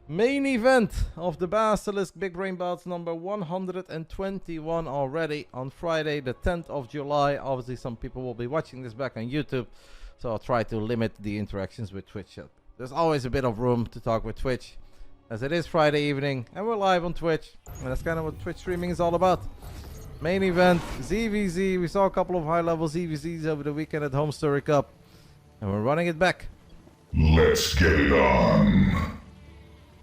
Main event of the Basilisk Big Brain Bouts number 121 already on Friday the 10th of July. Obviously some people will be watching this back on YouTube, so I'll try to limit the interactions with Twitch. There's always a bit of room to talk with Twitch, as it is Friday evening and we're live on Twitch, and that's kind of what Twitch streaming is all about. Main event, ZVZ. We saw a couple of high-level ZVZs over the weekend at Home Story Cup, and we're running it back. Let's get it on.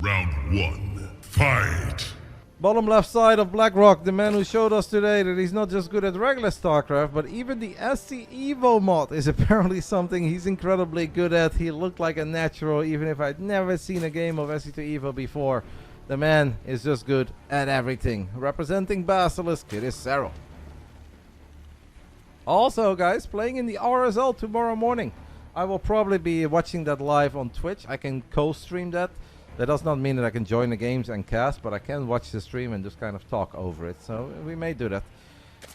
Round 1, fight! Bottom left side of BlackRock, the man who showed us today that he's not just good at regular Starcraft, but even the SC Evo mod is apparently something he's incredibly good at. He looked like a natural, even if I'd never seen a game of SC2 Evo before. The man is just good at everything. Representing Basilisk, it is Serral. Also, guys, playing in the RSL tomorrow morning. I will probably be watching that live on Twitch. I can co-stream that. That does not mean that I can join the games and cast, but I can watch the stream and just kind of talk over it. So we may do that.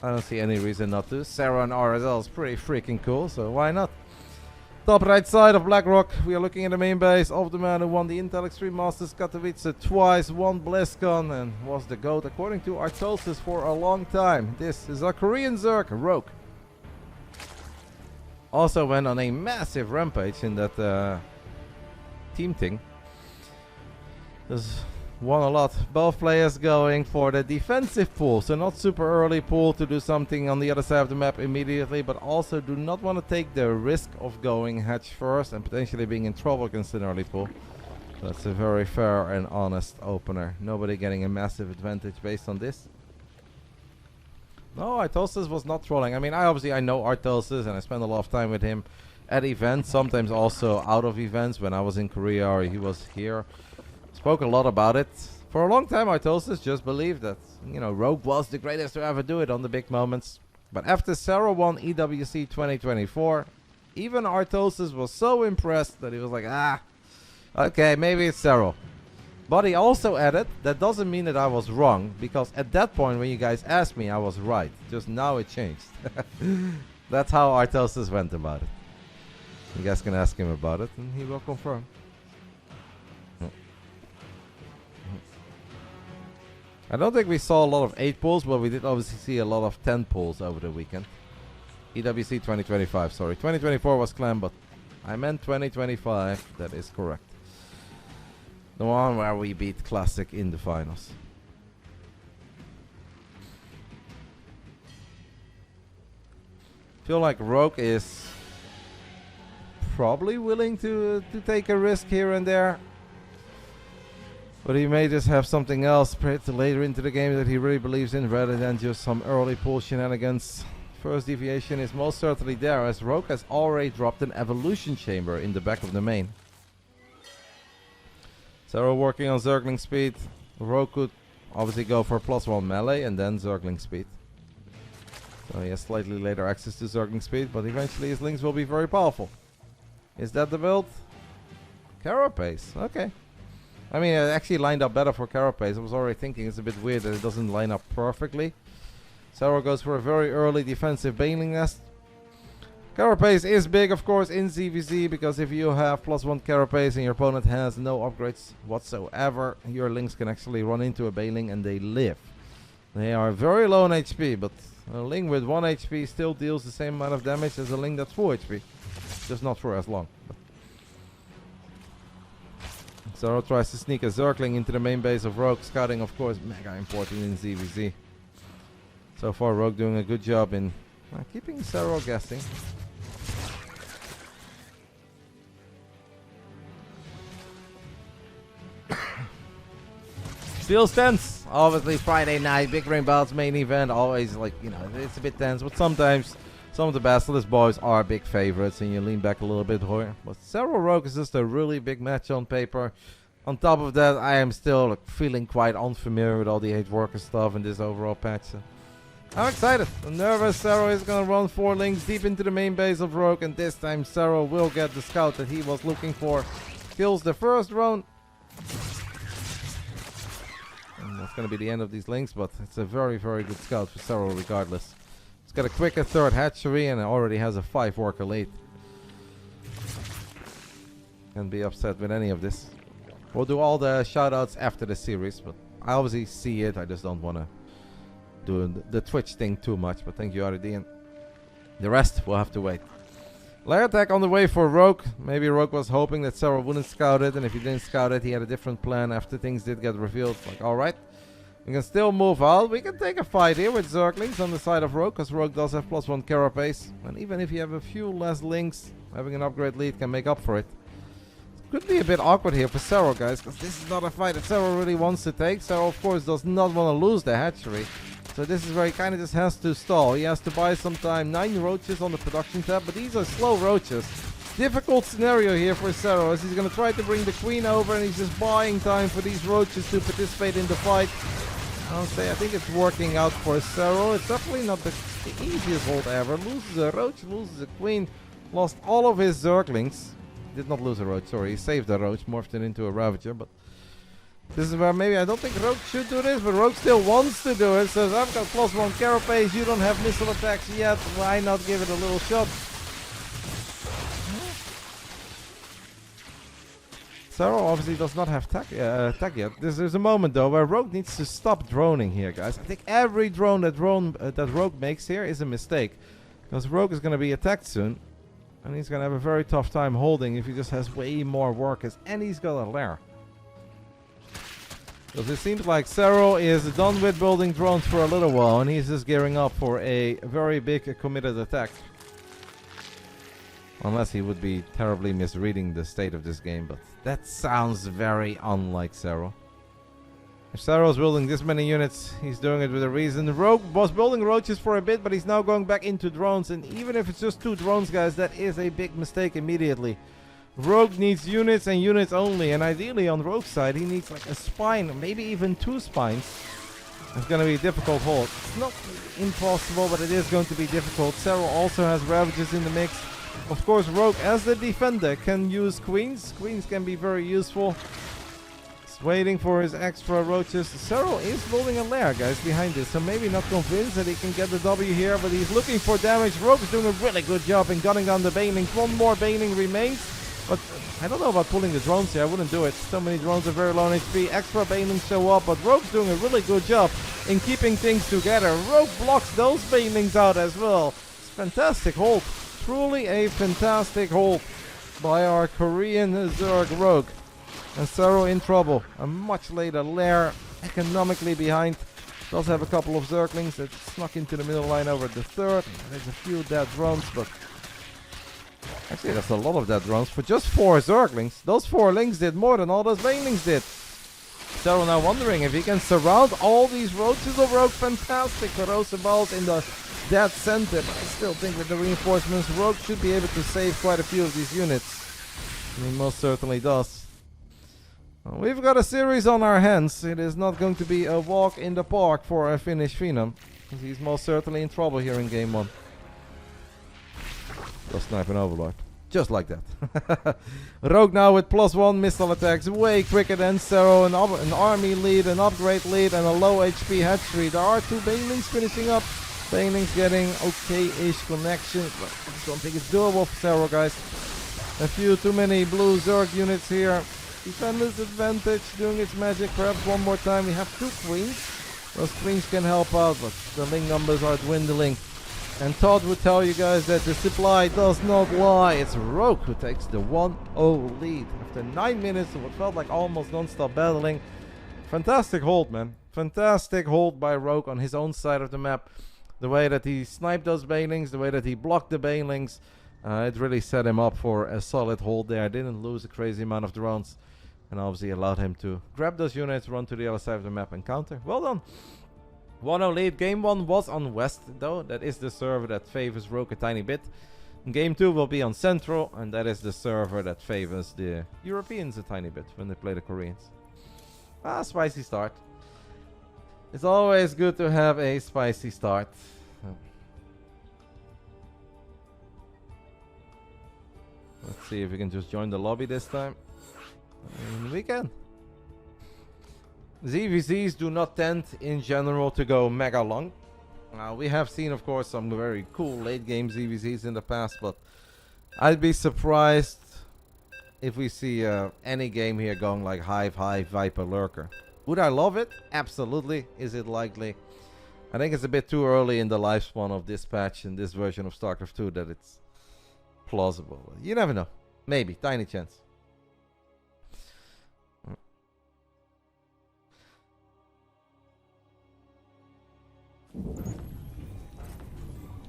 I don't see any reason not to. Serral and RSL is pretty freaking cool, so why not? Top right side of BlackRock, we are looking at the main base of the man who won the Intel Extreme Masters Katowice twice, won BlizzCon, and was the GOAT according to Artosis for a long time. This is a Korean Zerg, Rogue. Also went on a massive rampage in that team thing. Just won a lot. Both players going for the defensive pool, so not super early pool to do something on the other side of the map immediately, but also do not want to take the risk of going hatch first and potentially being in trouble against an early pool. That's a very fair and honest opener. Nobody getting a massive advantage based on this. No, Artosis was not trolling. I mean, I know Artosis and I spend a lot of time with him at events, sometimes also out of events when I was in Korea or he was here. Spoke a lot about it. For a long time, Artosis just believed that, you know, Rogue was the greatest to ever do it on the big moments. But after Serral won EWC 2024, even Artosis was so impressed that he was like, okay, maybe it's Serral. But he also added, that doesn't mean that I was wrong, because at that point when you guys asked me, I was right. Just now it changed. That's how Artosis went about it. You guys can ask him about it and he will confirm. I don't think we saw a lot of 8 pulls, but we did obviously see a lot of 10 pulls over the weekend. EWC 2025, sorry. 2024 was clan, but I meant 2025. That is correct. The one where we beat Classic in the finals. Feel like Rogue is probably willing to take a risk here and there. But he may just have something else later into the game that he really believes in rather than just some early pull shenanigans. First deviation is most certainly there, as Rogue has already dropped an evolution chamber in the back of the main. Serral working on Zergling speed. Rogue could obviously go for +1 melee and then Zergling speed. So he has slightly later access to Zergling speed, but eventually his links will be very powerful. Is that the build? Carapace, okay. I mean, it actually lined up better for Carapace. I was already thinking it's a bit weird that it doesn't line up perfectly. Serral goes for a very early defensive Baneling Nest. Carapace is big, of course, in ZVZ, because if you have +1 Carapace and your opponent has no upgrades whatsoever, your links can actually run into a Baneling and they live. They are very low on HP, but a Ling with 1 HP still deals the same amount of damage as a Ling that's full HP. Just not for as long. Serral tries to sneak a Zergling into the main base of Rogue. Scouting, of course, mega important in ZVZ. So far, Rogue doing a good job in keeping Serral guessing. Feels tense. Obviously, Friday night, Big Brain Bouts main event. Always, like, you know, it's a bit tense. But sometimes, some of the Basilisk boys are big favorites and you lean back a little bit more. But Serral Rogue is just a really big match on paper. On top of that, I am still feeling quite unfamiliar with all the 8 worker stuff in this overall patch. So I'm excited. I'm nervous. Serral is going to run 4 links deep into the main base of Rogue, and this time Serral will get the scout that he was looking for. Kills the first drone. And that's going to be the end of these links, but it's a very, very good scout for Serral regardless. It's got a quicker 3rd hatchery and it already has a 5 worker lead. Can't be upset with any of this. We'll do all the shoutouts after the series, but I obviously see it. I just don't want to do the Twitch thing too much. But thank you, RotterdaM. The rest will have to wait. Lair attack on the way for Rogue. Maybe Rogue was hoping that Serral wouldn't scout it, and if he didn't scout it, he had a different plan after things did get revealed. Like, alright, we can still move out. We can take a fight here with Zerglings on the side of Rogue, because Rogue does have +1 carapace. And even if you have a few less links, having an upgrade lead can make up for it. Could be a bit awkward here for Serral, guys, because this is not a fight that Serral really wants to take. Serral, of course, does not want to lose the hatchery. So this is where he kind of just has to stall. He has to buy some time. 9 roaches on the production tab, but these are slow roaches. Difficult scenario here for Serral, as he's going to try to bring the queen over, and he's just buying time for these roaches to participate in the fight. I'll say I think it's working out for Serral. It's definitely not the easiest hold ever. Loses a roach, loses a queen, lost all of his Zerglings. Did not lose a roach, sorry. He saved a roach, morphed it into a Ravager, but this is where maybe I don't think Rogue should do this, but Rogue still wants to do it. Says, I've got +1 carapace, you don't have missile attacks yet, why not give it a little shot? Serral obviously does not have tag yet. There's a moment though where Rogue needs to stop droning here, guys. I think every drone that Rogue makes here is a mistake, because Rogue is going to be attacked soon, and he's going to have a very tough time holding if he just has way more workers, and he's got a lair. Because it seems like Serral is done with building drones for a little while, and he's just gearing up for a very big committed attack. Unless he would be terribly misreading the state of this game, but that sounds very unlike Serral. If Serral's building this many units, he's doing it with a reason. Rogue was building roaches for a bit, but he's now going back into drones, and even if it's just 2 drones, guys, that is a big mistake immediately. Rogue needs units and units only, and ideally on Rogue's side he needs like a spine, maybe even 2 spines. It's going to be a difficult hold. It's not impossible, but it is going to be difficult. Serral also has Ravagers in the mix. Of course, Rogue as the defender can use queens. Queens can be very useful. He's waiting for his extra roaches. Serral is building a lair, guys, behind this, so maybe not convinced that he can get the W here, but he's looking for damage. Rogue is doing a really good job in gunning down the banelings. 1 more baneling remains. But I don't know about pulling the drones here. I wouldn't do it. So many drones are very low on HP. Extra banelings show up, but Rogue's doing a really good job in keeping things together. Rogue blocks those banelings out as well. It's a fantastic hold. Truly a fantastic hold by our Korean Zerg Rogue. And Serral in trouble. A much later lair, economically behind. Does have a couple of Zerglings that snuck into the middle line over the 3rd. There's a few dead drones, but actually, that's a lot of dead drones for just 4 Zerglings. Those 4 lings did more than all those banelings did. Serral now wondering if he can surround all these roaches of Rogue. Fantastic corrosive balls in the dead center. But I still think with the reinforcements, Rogue should be able to save quite a few of these units. And he most certainly does. Well, we've got a series on our hands. It is not going to be a walk in the park for a Finnish Phenom. He's most certainly in trouble here in game 1. Just snipe an Overlord. Just like that. Rogue now with +1 missile attacks. Way quicker than Serral. An army lead, an upgrade lead, and a low HP hatchery. There are 2 banelings finishing up. Banelings getting okay-ish connections. But I just don't think it's doable for Serral, guys. A few too many blue Zerg units here. Defender's advantage doing its magic. Perhaps one more time. We have 2 queens. Those queens can help out, but the ling numbers are dwindling. And Todd would tell you guys that the supply does not lie. It's Rogue who takes the 1-0 lead after 9 minutes of what felt like almost non-stop battling. Fantastic hold, man. Fantastic hold by Rogue on his own side of the map. The way that he sniped those banelings, the way that he blocked the banelings, it really set him up for a solid hold there. Didn't lose a crazy amount of drones, and obviously allowed him to grab those units, run to the other side of the map and counter. Well done. 1-0 lead. Game 1 was on West, though. That is the server that favors Rogue a tiny bit. Game 2 will be on Central, and that is the server that favors the Europeans a tiny bit when they play the Koreans. Spicy start. It's always good to have a spicy start. Let's see if we can just join the lobby this time. And we can. ZVZs do not tend in general to go mega long. We have seen, of course, some very cool late game ZVZs in the past, but I'd be surprised if we see any game here going like Hive, Viper, Lurker. Would I love it? Absolutely. Is it likely? I think it's a bit too early in the lifespan of this patch and this version of StarCraft 2 that it's plausible. You never know. Maybe. Tiny chance.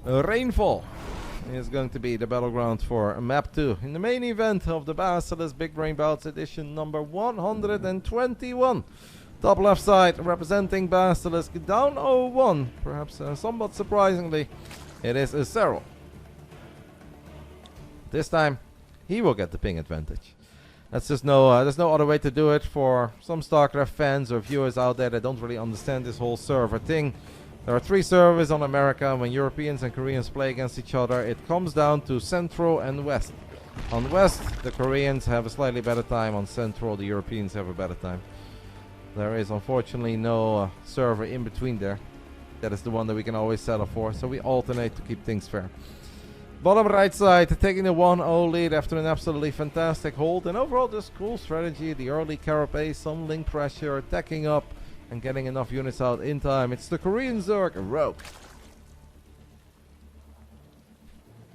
Rainfall is going to be the battleground for map 2 in the main event of the BASILISK Big Brain Bouts edition number 121. Top left side representing BASILISK down 0-1. Perhaps somewhat surprisingly, it is Serral. This time, he will get the ping advantage. That's just there's no other way to do it for some StarCraft fans or viewers out there that don't really understand this whole server thing. There are 3 servers on America. When Europeans and Koreans play against each other, it comes down to Central and West. On West, the Koreans have a slightly better time. On Central, the Europeans have a better time. There is unfortunately no server in between there. That is the one that we can always settle for, so we alternate to keep things fair. Bottom right side, taking the 1-0 lead after an absolutely fantastic hold. And overall, just cool strategy. The early carapace, some link pressure, attacking up, and getting enough units out in time. It's the Korean Zerg, Rogue.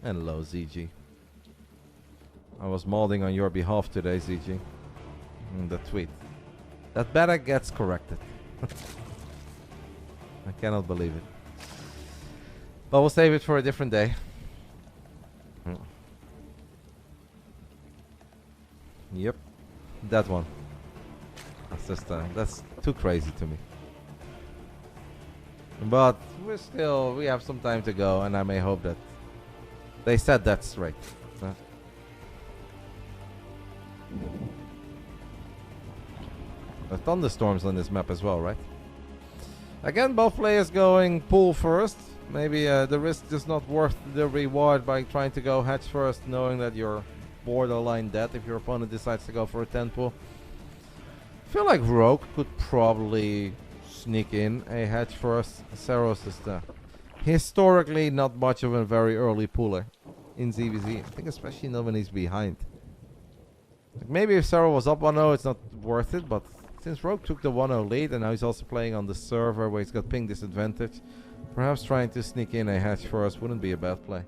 Hello, ZG. I was molding on your behalf today, ZG. In the tweet. That better gets corrected. I cannot believe it. But we'll save it for a different day. Yep. That one. That's just that's too crazy to me. But we have some time to go, and I may hope that they set that straight. Thunderstorms on this map as well, right? Again, both players going pool first. Maybe the risk is not worth the reward by trying to go hatch first, knowing that you're borderline dead if your opponent decides to go for a 10 pool. I feel like Rogue could probably sneak in a hatch first. Serral is historically not much of a very early pooler in ZVZ. I think especially not when he's behind. Like maybe if Serral was up 1-0, it's not worth it, but since Rogue took the 1-0 lead and now he's also playing on the server where he's got ping disadvantage, perhaps trying to sneak in a hatch first wouldn't be a bad play.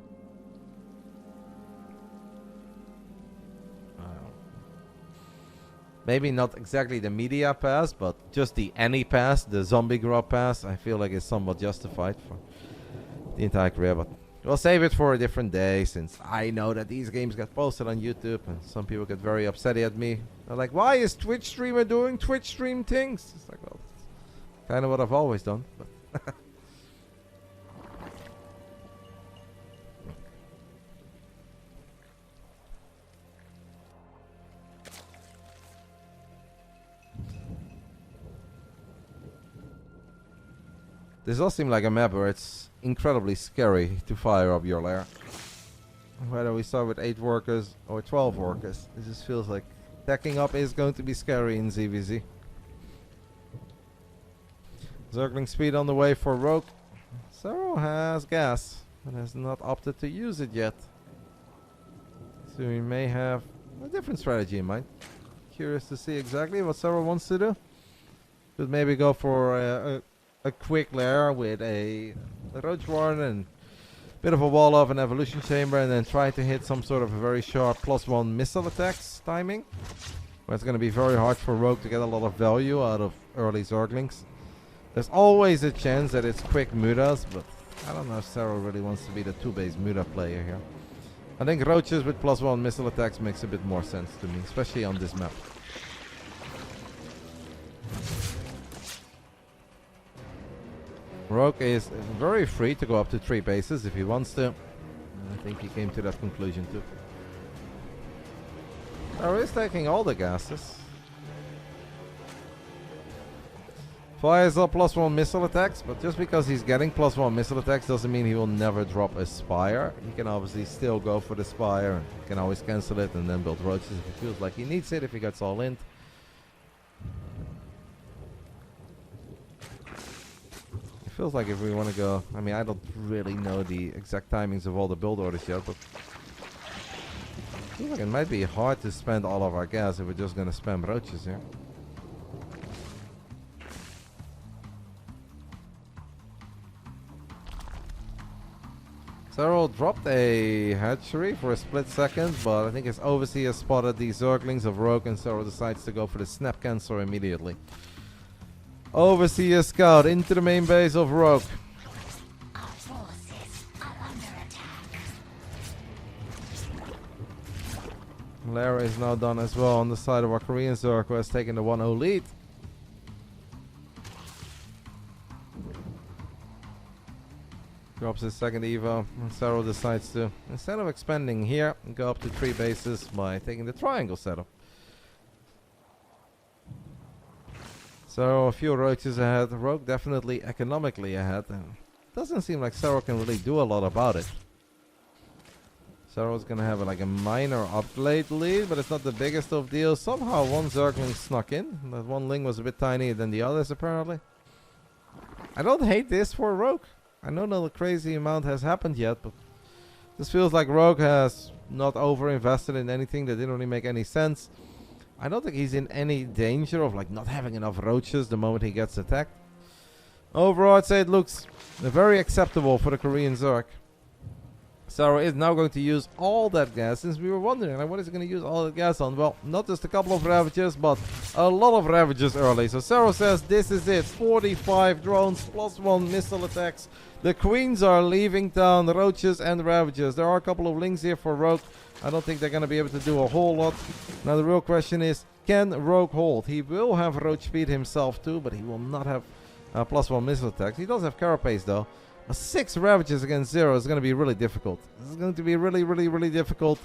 Maybe not exactly the media pass, but just the any pass, the zombie grub pass, I feel like is somewhat justified for the entire career. But we'll save it for a different day, since I know that these games get posted on YouTube and some people get very upset at me. They're like, why is Twitch streamer doing Twitch stream things? It's like, well, it's kind of what I've always done. But this does seem like a map where it's incredibly scary to fire up your lair. Whether we start with 8 workers or 12 workers, it just feels like attacking up is going to be scary in ZVZ. Zergling speed on the way for Rogue. Serral has gas, but has not opted to use it yet. So we may have a different strategy in mind. Curious to see exactly what Serral wants to do. Could maybe go for a quick lair with a Roach Warren and a bit of a wall of an evolution chamber, and then try to hit some sort of a very sharp +1 missile attacks timing, where it's going to be very hard for Rogue to get a lot of value out of early Zerglings. There's always a chance that it's quick mutas, but I don't know if Serral really wants to be the 2-base muta player here. I think Roaches with +1 missile attacks makes a bit more sense to me, especially on this map. Rogue is very free to go up to 3 bases if he wants to. I think he came to that conclusion too. Serral is taking all the gases. Fires up +1 missile attacks, but just because he's getting +1 missile attacks doesn't mean he will never drop a Spire. He can obviously still go for the Spire, and he can always cancel it and then build Roaches if he feels like he needs it, if he gets all in. Feels like if we want to go, I mean, I don't really know the exact timings of all the build orders yet, but Feels like it might be hard to spend all of our gas if we're just gonna spam roaches here. Serral dropped a hatchery for a split second, but I think his overseer spotted the Zerglings of Rogue, and Serral decides to go for the snap cancel immediately. Overseer scout into the main base of Rogue. Our forces are under attack. Lara is now done as well on the side of our Korean Zerg, who has taken the 1-0 lead. Drops his second Evo, and Serral decides to, instead of expanding here, go up to 3 bases by taking the triangle setup. So a few roaches ahead. Rogue definitely economically ahead, and doesn't seem like Serral can really do a lot about it. Serral's gonna have like a minor upgrade lead, but it's not the biggest of deals. Somehow one Zergling snuck in. That one Ling was a bit tinier than the others apparently. I don't hate this for Rogue. I know no crazy amount has happened yet, but this feels like Rogue has not over-invested in anything that didn't really make any sense. I don't think he's in any danger of like not having enough roaches the moment he gets attacked. Overall, I'd say it looks very acceptable for the Korean Zerg. Serral is now going to use all that gas, since we were wondering, like, what is he going to use all that gas on? Well, not just a couple of Ravagers, but a lot of Ravagers early. So Serral says this is it. 45 drones plus 1 missile attacks. The Queens are leaving town, the Roaches and Ravagers. There are a couple of Lings here for Rogue. I don't think they're going to be able to do a whole lot. Now the real question is, can Rogue hold? He will have Roach Speed himself too, but he will not have plus 1 missile attacks. He does have Carapace though. 6 Ravages against 0 is going to be really difficult. This is going to be really difficult.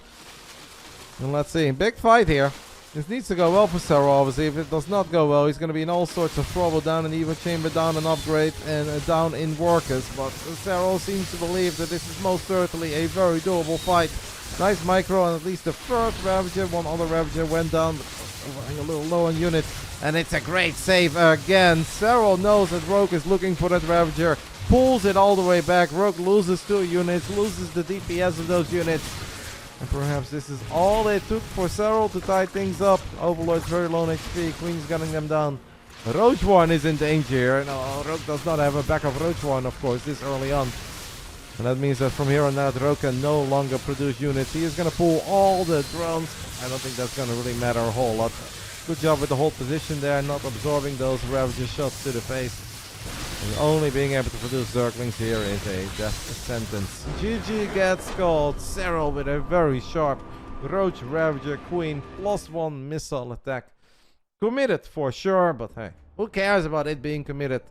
And let's see. Big fight here. This needs to go well for Serral, obviously. If it does not go well, he's going to be in all sorts of trouble. Down in Evo Chamber, down in Upgrade, and down in Workers. But Serral seems to believe that this is most certainly a very doable fight. Nice micro on at least the first Ravager. One other Ravager went down, but running a little low on unit. And it's a great save again. Serral knows that Rogue is looking for that Ravager. Pulls it all the way back. Rogue loses 2 units, loses the DPS of those units. And perhaps this is all it took for Serral to tie things up. Overlord's very low on HP. Queen's gunning them down. Roach 1 is in danger here. No, Rogue does not have a backup Roach 1, of course, this early on. And that means that from here on out, Rogue can no longer produce units. He is going to pull all the drones. I don't think that's going to really matter a whole lot. Good job with the whole position there, not absorbing those Ravager shots to the face. And only being able to produce Zerglings here is a death sentence. GG gets called. Serral with a very sharp Roach Ravager Queen plus 1 missile attack. Committed for sure, but hey, who cares about it being committed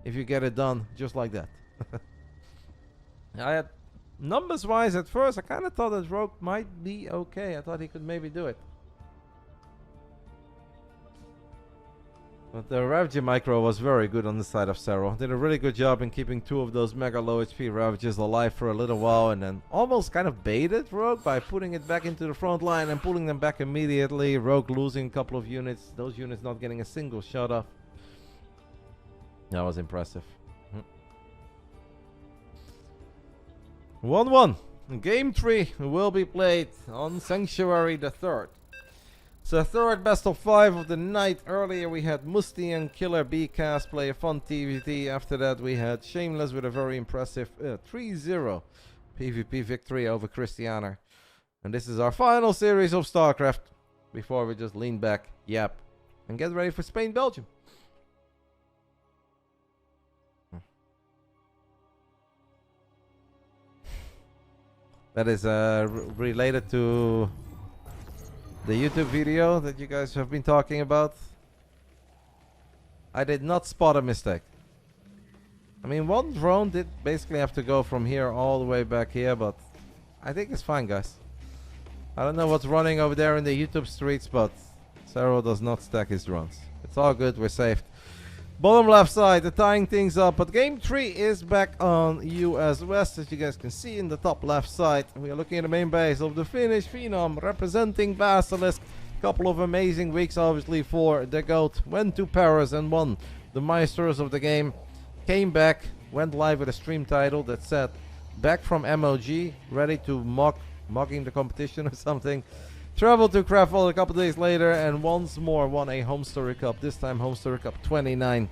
if you get it done just like that? I had numbers wise at first, I kind of thought that Rogue might be okay. I thought he could maybe do it. But the Ravager micro was very good on the side of Serral. Did a really good job in keeping 2 of those mega low HP Ravagers alive for a little while, and then almost kind of baited Rogue by putting it back into the front line and pulling them back immediately. Rogue losing a couple of units, those units not getting a single shot off. That was impressive. 1-1. Game 3 will be played on Sanctuary the 3rd. So third best of 5 of the night. Earlier we had Musti and Killer BCast play a fun TVT. After that we had Shameless with a very impressive 3-0 PvP victory over Christiana. And this is our final series of Starcraft before we just lean back, yap, and get ready for Spain-Belgium. That is related to the YouTube video that you guys have been talking about. I did not spot a mistake. I mean, one drone did basically have to go from here all the way back here, but I think it's fine, guys. I don't know what's running over there in the YouTube streets, but Serral does not stack his drones. It's all good, we're saved. Bottom left side, they're tying things up, but game 3 is back on US West, as you guys can see in the top left side. We are looking at the main base of the Finnish Phenom, representing Basilisk. Couple of amazing weeks, obviously, for the GOAT. Went to Paris and won the Meisters of the game. Came back, went live with a stream title that said, back from MOG, ready to mocking the competition or something. Traveled to Craftfall a couple days later and once more won a Home Story Cup. This time Home Story Cup 29.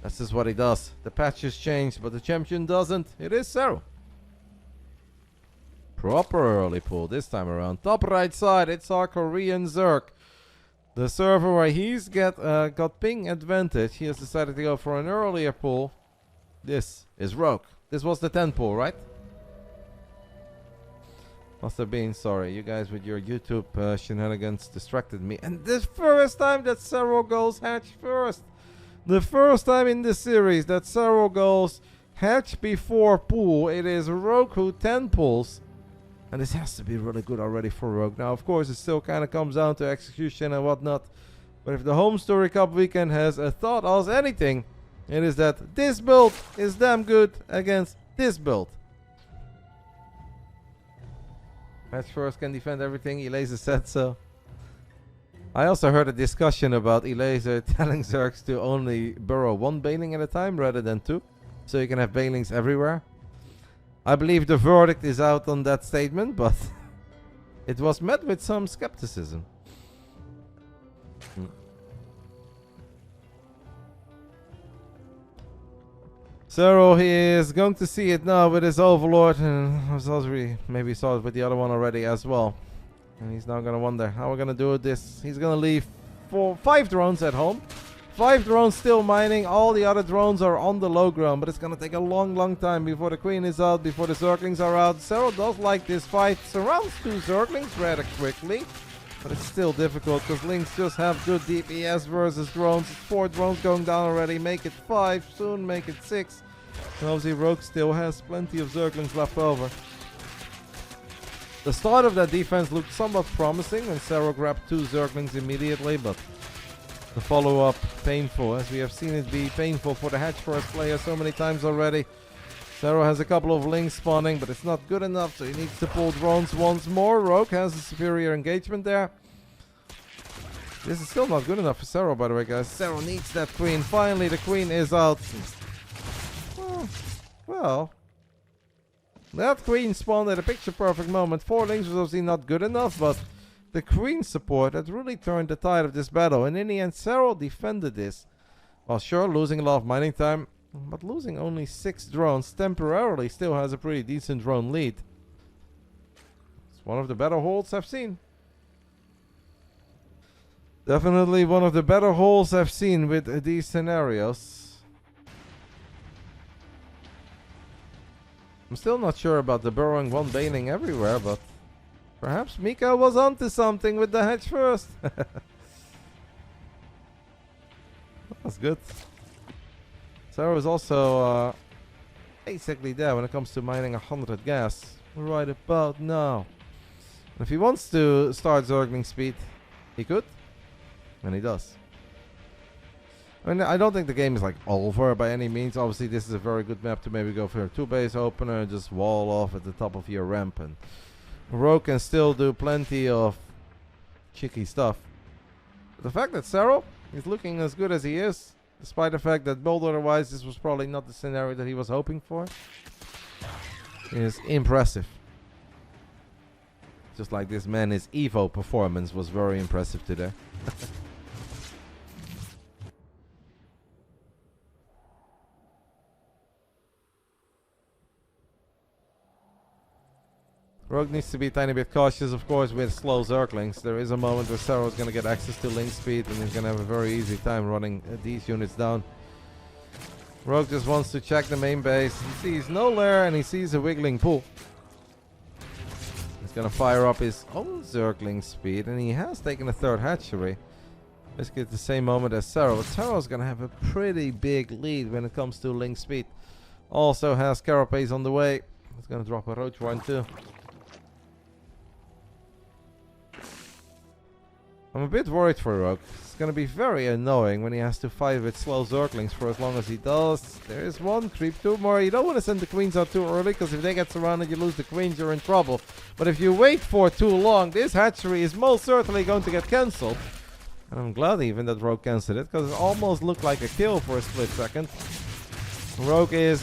That's just what he does. The patches changed, but the champion doesn't. It is Serral. Proper early pull this time around. Top right side, it's our Korean Zerg. The server where he's got ping advantage. He has decided to go for an earlier pull. This is Rogue. This was the 10 pull, right? Must have been. Sorry, you guys with your YouTube shenanigans distracted me. And this first time that Serral goes hatch first. The first time in this series that Serral goes hatch before pull. It is Rogue who 10 pulls. And this has to be really good already for Rogue. Now, of course, it still kind of comes down to execution and whatnot. But if the Home Story Cup weekend has taught us anything, it is that this build is damn good against this build. Hatch first can defend everything. Elaser said so. I also heard a discussion about Elaser telling Zergs to only burrow one Baneling at a time rather than two. So you can have Banelings everywhere. I believe the verdict is out on that statement, but it was met with some skepticism. Serral, he is going to see it now with his Overlord, and maybe saw it with the other one already as well. And he's now going to wonder how we're going to do this. He's going to leave 5 drones at home. 5 drones still mining. All the other drones are on the low ground, but it's going to take a long time before the Queen is out, before the Zerglings are out. Serral does like this fight. Surrounds 2 Zerglings rather quickly, but it's still difficult because Lynx just have good DPS versus drones. It's 4 drones going down already. Make it 5, soon make it 6. And obviously Rogue still has plenty of Zerglings left over. The start of that defense looked somewhat promising when Serral grabbed 2 Zerglings immediately, but the follow-up painful, as we have seen it be painful for the hatch first player so many times already. Serral has a couple of Lynx spawning, but it's not good enough, so he needs to pull drones once more. Rogue has a superior engagement there. This is still not good enough for Serral, by the way, guys. Serral needs that Queen. Finally, the Queen is out. Well, that Queen spawned at a picture-perfect moment. 4 Lynx was obviously not good enough, but the Queen support had really turned the tide of this battle. And in the end, Serral defended this. Well, sure, losing a lot of mining time, but losing only 6 drones temporarily still has a pretty decent drone lead. It's one of the better holds I've seen. Definitely one of the better holds I've seen with these scenarios. I'm still not sure about the burrowing 1 Baneling everywhere, but perhaps Mika was onto something with the hatch first. That's good. Serral is also basically there when it comes to mining 100 gas. Right about now. And if he wants to start Zergling speed, he could. And he does. I mean, I don't think the game is like over by any means. Obviously, this is a very good map to maybe go for a 2-base opener and just wall off at the top of your ramp. And Rogue can still do plenty of cheeky stuff. But the fact that Serral is looking as good as he is, despite the fact that build order-wise this was probably not the scenario that he was hoping for, is impressive. Just like this man, his Evo performance was very impressive today. Rogue needs to be a tiny bit cautious, of course, with slow Zerglings. There is a moment where Serral is going to get access to link speed and he's going to have a very easy time running these units down. Rogue just wants to check the main base. He sees no lair and he sees a wiggling pool. He's going to fire up his own Zergling speed, and he has taken a 3rd hatchery. Basically at the same moment as Serral, but Serral is going to have a pretty big lead when it comes to link speed. Also has Carapace on the way. He's going to drop a Roach one too. I'm a bit worried for Rogue. It's going to be very annoying when he has to fight with slow Zerglings for as long as he does. There is one creep, 2 more. You don't want to send the queens out too early, because if they get surrounded, you lose the queens, you're in trouble. But if you wait for too long, this hatchery is most certainly going to get cancelled. And I'm glad even that Rogue cancelled it, because it almost looked like a kill for a split second. Rogue is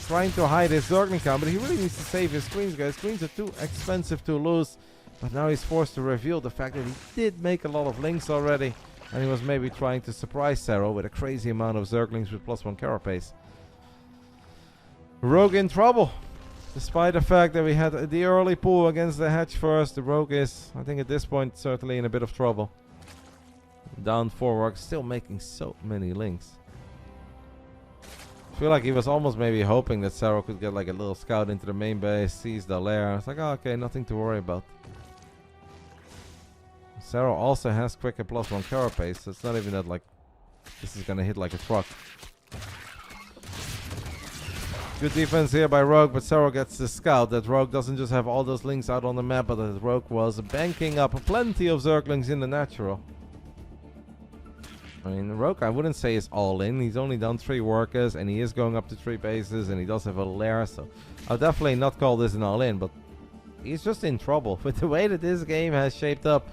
trying to hide his Zergling count, but he really needs to save his queens, guys. Queens are too expensive to lose. But now he's forced to reveal the fact that he did make a lot of links already. And he was maybe trying to surprise Serral with a crazy amount of Zerglings with +1 carapace. Rogue in trouble. Despite the fact that we had the early pull against the Hedge first, the Rogue is, I think at this point, certainly in a bit of trouble. Down 4 Rogue, still making so many links. I feel like he was almost maybe hoping that Serral could get like a little scout into the main base, seize the lair. It's like, oh, okay, nothing to worry about. Serral also has quicker +1 carapace, so it's not even that like this is gonna hit like a truck. Good defense here by Rogue, but Serral gets the scout. That Rogue doesn't just have all those links out on the map, but that Rogue was banking up plenty of Zerglings in the natural. I mean, Rogue, I wouldn't say is all in. He's only done 3 workers, and he is going up to 3 bases, and he does have a lair, so I'll definitely not call this an all in, but he's just in trouble. With the way that this game has shaped up,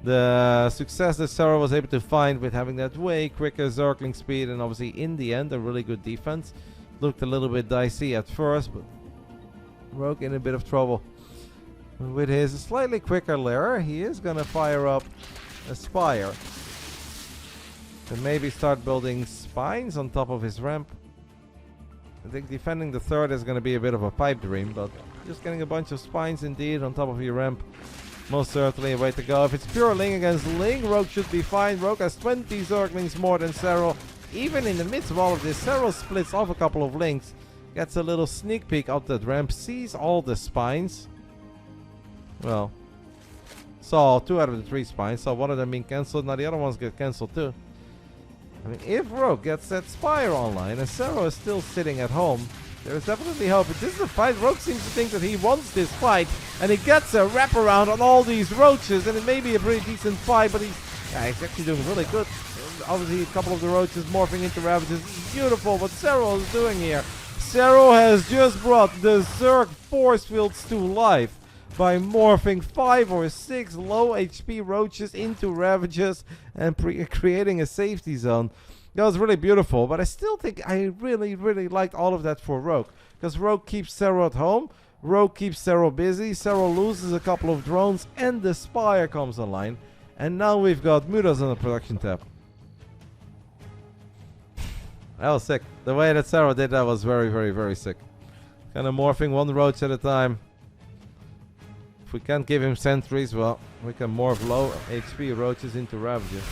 the success that Serral was able to find with having that way quicker Zergling speed, and obviously in the end a really good defense. Looked a little bit dicey at first, but Rogue in a bit of trouble. With his slightly quicker lair, he is going to fire up a Spire. And maybe start building spines on top of his ramp. I think defending the third is going to be a bit of a pipe dream, but just getting a bunch of spines indeed on top of your ramp. Most certainly a way to go. If it's pure Ling against Ling, Rogue should be fine. Rogue has 20 Zerglings more than Serral. Even in the midst of all of this, Serral splits off a couple of links. Gets a little sneak peek up that ramp. Sees all the spines. Well, saw 2 out of the 3 spines. Saw one of them being cancelled. Now the other ones get cancelled too. I mean, if Rogue gets that Spire online and Serral is still sitting at home, there is definitely hope. But this is a fight. Rogue seems to think that he wants this fight. And he gets a wraparound on all these roaches. And it may be a pretty decent fight, but he's actually doing really good. Obviously, a couple of the roaches morphing into Ravages. It's beautiful what Serral is doing here. Serral has just brought the Zerg force fields to life by morphing 5 or 6 low HP roaches into Ravages and creating a safety zone. That was really beautiful, but I still think I really liked all of that for Rogue. Because Rogue keeps Serral at home, Rogue keeps Serral busy, Serral loses a couple of drones, and the Spire comes online. And now we've got Mutas on the production tab. That was sick. The way that Serral did that was very sick. Kind of morphing 1 roach at a time. If we can't give him sentries, well, we can morph low HP roaches into Ravages.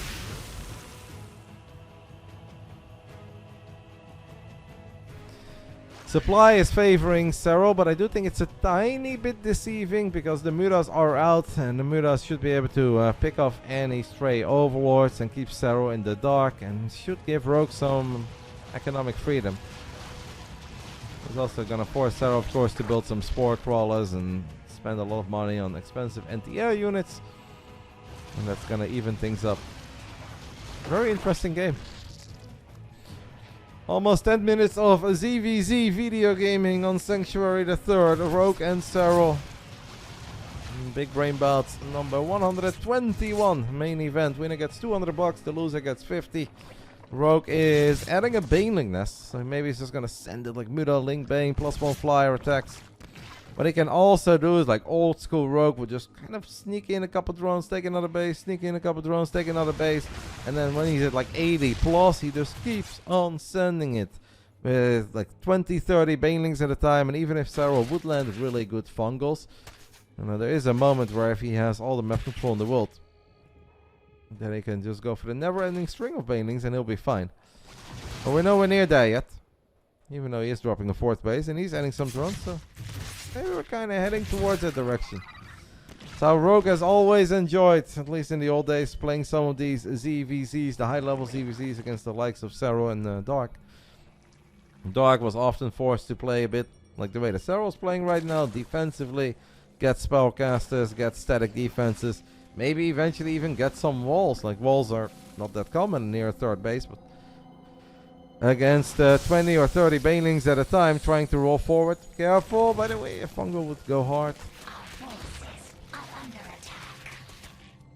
Supply is favoring Serral, but I do think it's a tiny bit deceiving because the Mutas are out and the Mutas should be able to pick off any stray overlords and keep Serral in the dark and should give Rogue some economic freedom. It's also going to force Serral, of course, to build some spore crawlers and spend a lot of money on expensive anti-air units, and that's going to even things up. Very interesting game. Almost 10 minutes of ZVZ video gaming on Sanctuary the 3rd. Rogue and Serral. Big Brain Bouts number 121. Main event. Winner gets $200. The loser gets 50. Rogue is adding a Baneling nest. So maybe he's just going to send it like Muta, Link, Bane, +1 flyer attacks. What he can also do is like old school Rogue would just kind of sneak in a couple drones, take another base, sneak in a couple drones, take another base. And then when he's at like 80 plus, he just keeps on sending it with like 20, 30 Banelings at a time. And even if Serral would land really good fungals, you know, there is a moment where if he has all the map control in the world, then he can just go for the never-ending string of Banelings and he'll be fine. But we're nowhere near there yet. Even though he is dropping a 4th base and he's adding some drones, so maybe we're kind of heading towards that direction. So Rogue has always enjoyed, at least in the old days, playing some of these ZVZs, the high-level ZVZs against the likes of Serral and Dark. Dark was often forced to play a bit like the way the Serral's playing right now, defensively, get spellcasters, get static defenses, maybe eventually even get some walls. Like walls are not that common near 3rd base, but against 20 or 30 Banelings at a time trying to roll forward. Careful, by the way, a fungal would go hard.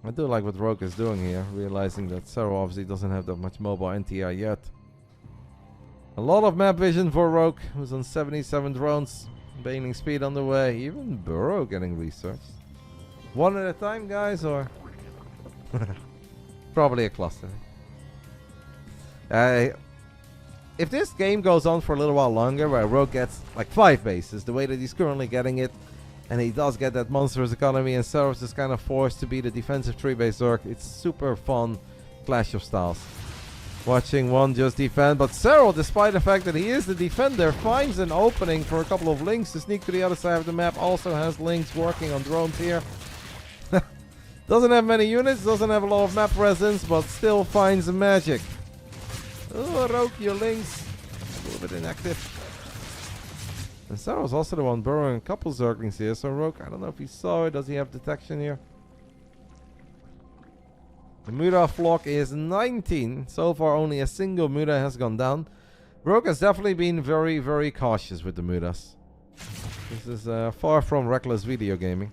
I do like what Rogue is doing here, realizing that Serral obviously doesn't have that much mobile NTR yet. A lot of map vision for Rogue, who's on 77 drones. Baneling speed on the way, even Burrow getting researched. One at a time, guys, or probably a cluster. If this game goes on for a little while longer, where Rogue gets like 5 bases, the way that he's currently getting it, and he does get that monstrous economy, and Serral is kind of forced to be the defensive 3-base Zerg, it's super fun clash of styles. Watching one just defend, but Serral, despite the fact that he is the defender, finds an opening for a couple of links to sneak to the other side of the map. Also has links working on drones here. Doesn't have many units, doesn't have a lot of map presence, but still finds the magic. Oh, Rogue, your links. A little bit inactive. And Serral's also the one burrowing a couple Zerglings here, so Rogue, I don't know if he saw it. Does he have detection here? The Muda flock is 19. So far, only a single Muda has gone down. Rogue has definitely been very, very cautious with the Mudas. This is far from reckless video gaming.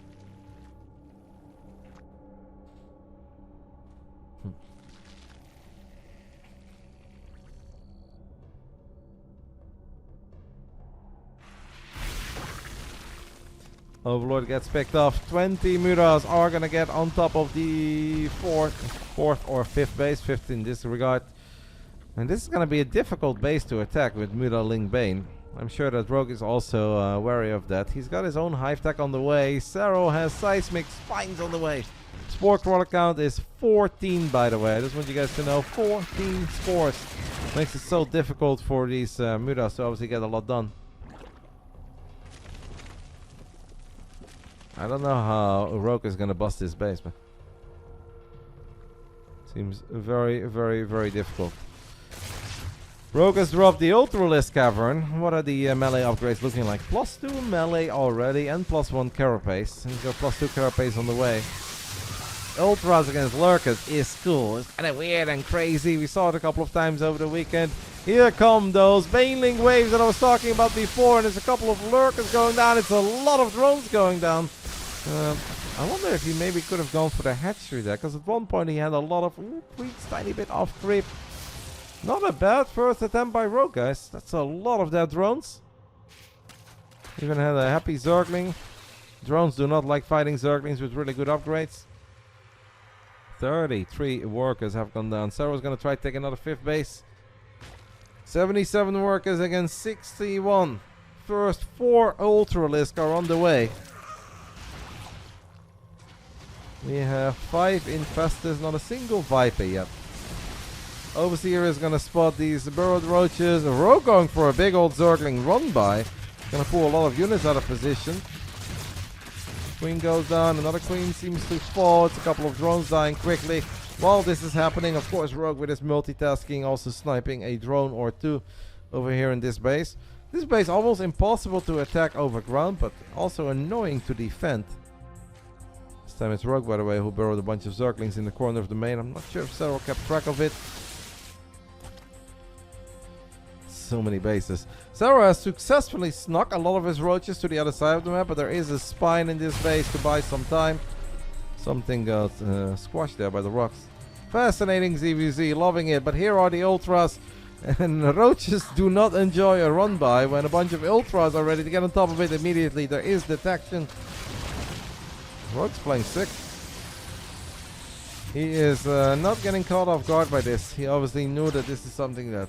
Overlord gets picked off. 20 Muras are going to get on top of the fourth or fifth base. Fifth in this regard. And this is going to be a difficult base to attack with Muda Ling Bane. I'm sure that Rogue is also wary of that. He's got his own hive tech on the way. Serral has seismic spines on the way. Spore crawler count is 14, by the way. I just want you guys to know, 14 spores. Makes it so difficult for these Mudas to obviously get a lot done. I don't know how Rogue is gonna bust this base, but seems very, very, very difficult. Rogue has dropped the Ultralisk Cavern. What are the melee upgrades looking like? +2 melee already and +1 carapace. He's got +2 carapace on the way. Ultras against Lurkers is cool. It's kind of weird and crazy. We saw it a couple of times over the weekend. Here come those Baneling waves that I was talking about before, and there's a couple of Lurkers going down. It's a lot of drones going down. I wonder if he maybe could have gone for the hatchery there, because at one point he had a lot of tiny bit off creep. Not a bad first attempt by Rogue, guys. That's a lot of their drones. Even had a happy Zergling. Drones do not like fighting Zerglings with really good upgrades. 33 workers have gone down. Serral's going to try to take another fifth base. 77 workers against 61. First 4 Ultralisk are on the way. We have 5 Infestors, not a single Viper yet. Overseer is going to spot these burrowed roaches. Rogue going for a big old Zergling run by. Going to pull a lot of units out of position. Queen goes down, another queen seems to fall. It's a couple of drones dying quickly. While this is happening, of course, Rogue with his multitasking, also sniping a drone or 2 over here in this base. This base almost impossible to attack over ground, but also annoying to defend. This time it's Rogue, by the way, who burrowed a bunch of Zerglings in the corner of the main. I'm not sure if Serral kept track of it. So many bases. Serral has successfully snuck a lot of his roaches to the other side of the map, but there is a spine in this base to buy some time. Something got squashed there by the rocks. Fascinating ZVZ, loving it, but here are the Ultras. And the roaches do not enjoy a run by when a bunch of Ultras are ready to get on top of it immediately. There is detection. Rogue's playing sick. He is not getting caught off guard by this. He obviously knew that this is something that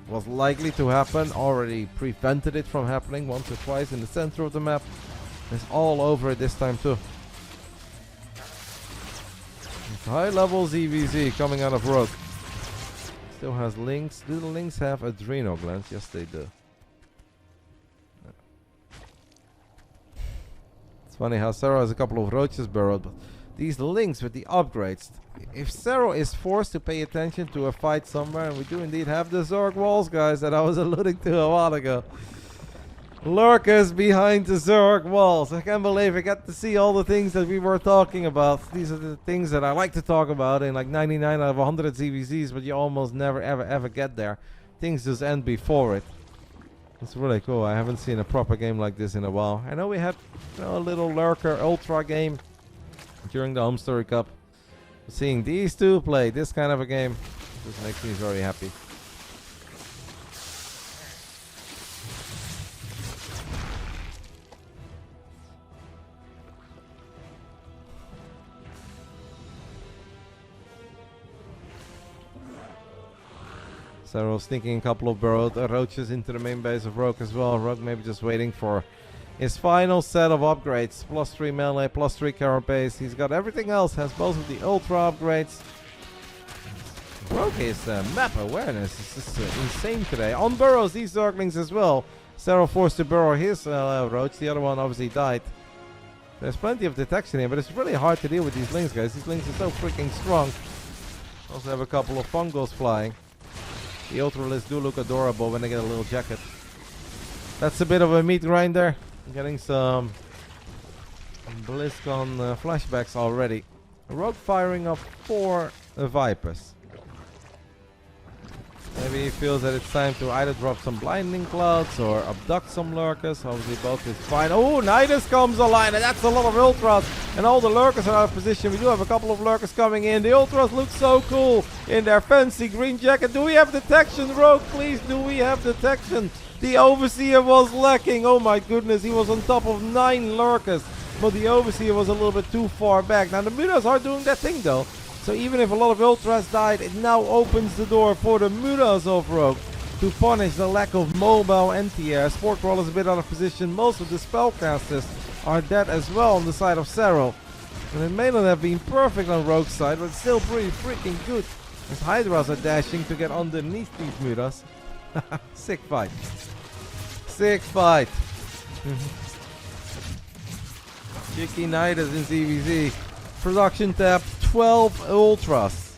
was likely to happen. Already prevented it from happening once or twice in the center of the map. It's all over it this time too. It's high level ZVZ coming out of Rogue. Still has links. Do the links have adrenal glands? Yes, they do. It's funny how Serral has a couple of roaches burrowed, but these links with the upgrades. If Serral is forced to pay attention to a fight somewhere, and we do indeed have the Zerg walls, guys, that I was alluding to a while ago. Lurkers behind the Zerg walls. I can't believe I got to see all the things that we were talking about. These are the things that I like to talk about in like 99 out of 100 ZVZs, but you almost never ever get there. Things just end before it. It's really cool. I haven't seen a proper game like this in a while. I know we had a little Lurker Ultra game during the Home Story Cup. Seeing these two play this kind of a game just makes me very happy. Serral sneaking a couple of roaches into the main base of Rogue as well. Rogue maybe just waiting for his final set of upgrades. +3 melee, +3 carapace. He's got everything else. Has both of the ultra upgrades. Rogue is map awareness. It's just insane today. On burrows, these Zerglings as well. Serral forced to burrow his roach. The other one obviously died. There's plenty of detection here, but it's really hard to deal with these lings, guys. These lings are so freaking strong. Also have a couple of fungos flying. The ultralists do look adorable when they get a little jacket. That's a bit of a meat grinder. Getting some BlizzCon flashbacks already. Rogue firing up 4 Vipers. Maybe he feels that it's time to either drop some blinding clouds or abduct some lurkers. Obviously both is fine. Oh, Nidus comes online, and that's a lot of ultras. And all the lurkers are out of position. We do have a couple of lurkers coming in. The ultras look so cool in their fancy green jacket. Do we have detection, Rogue? Please, do we have detection? The Overseer was lacking. Oh my goodness, he was on top of 9 lurkers. But the Overseer was a little bit too far back. Now the Mutas are doing that thing though. So even if a lot of ultras died, it now opens the door for the Mutas of Rogue to punish the lack of mobile anti-air. Sport Crawl is a bit out of position. Most of the spellcasters are dead as well on the side of Serral. And it may not have been perfect on Rogue's side, but it's still pretty freaking good. As Hydras are dashing to get underneath these Mutas. Sick fight. Sick fight. Cheeky Nidus in CVZ. Production tab, 12 ultras.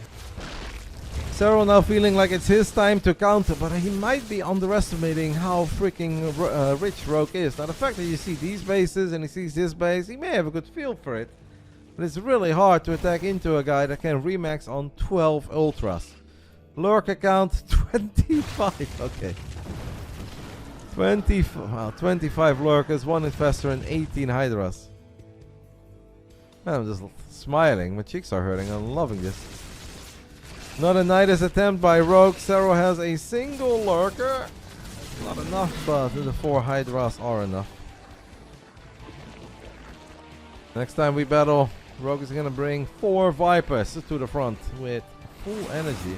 Serral now feeling like it's his time to counter, but he might be underestimating how freaking rich Rogue is. Now the fact that you see these bases and he sees this base, he may have a good feel for it. But it's really hard to attack into a guy that can remax on 12 ultras. Lurker count 25. Okay. 25 lurkers, 1 infestor and 18 hydras. Man, I'm just smiling. My cheeks are hurting. I'm loving this. Not a Nidus attempt by Rogue. Serral has a single lurker. Not enough, but the 4 hydras are enough. Next time we battle, Rogue is going to bring 4 Vipers to the front with full energy.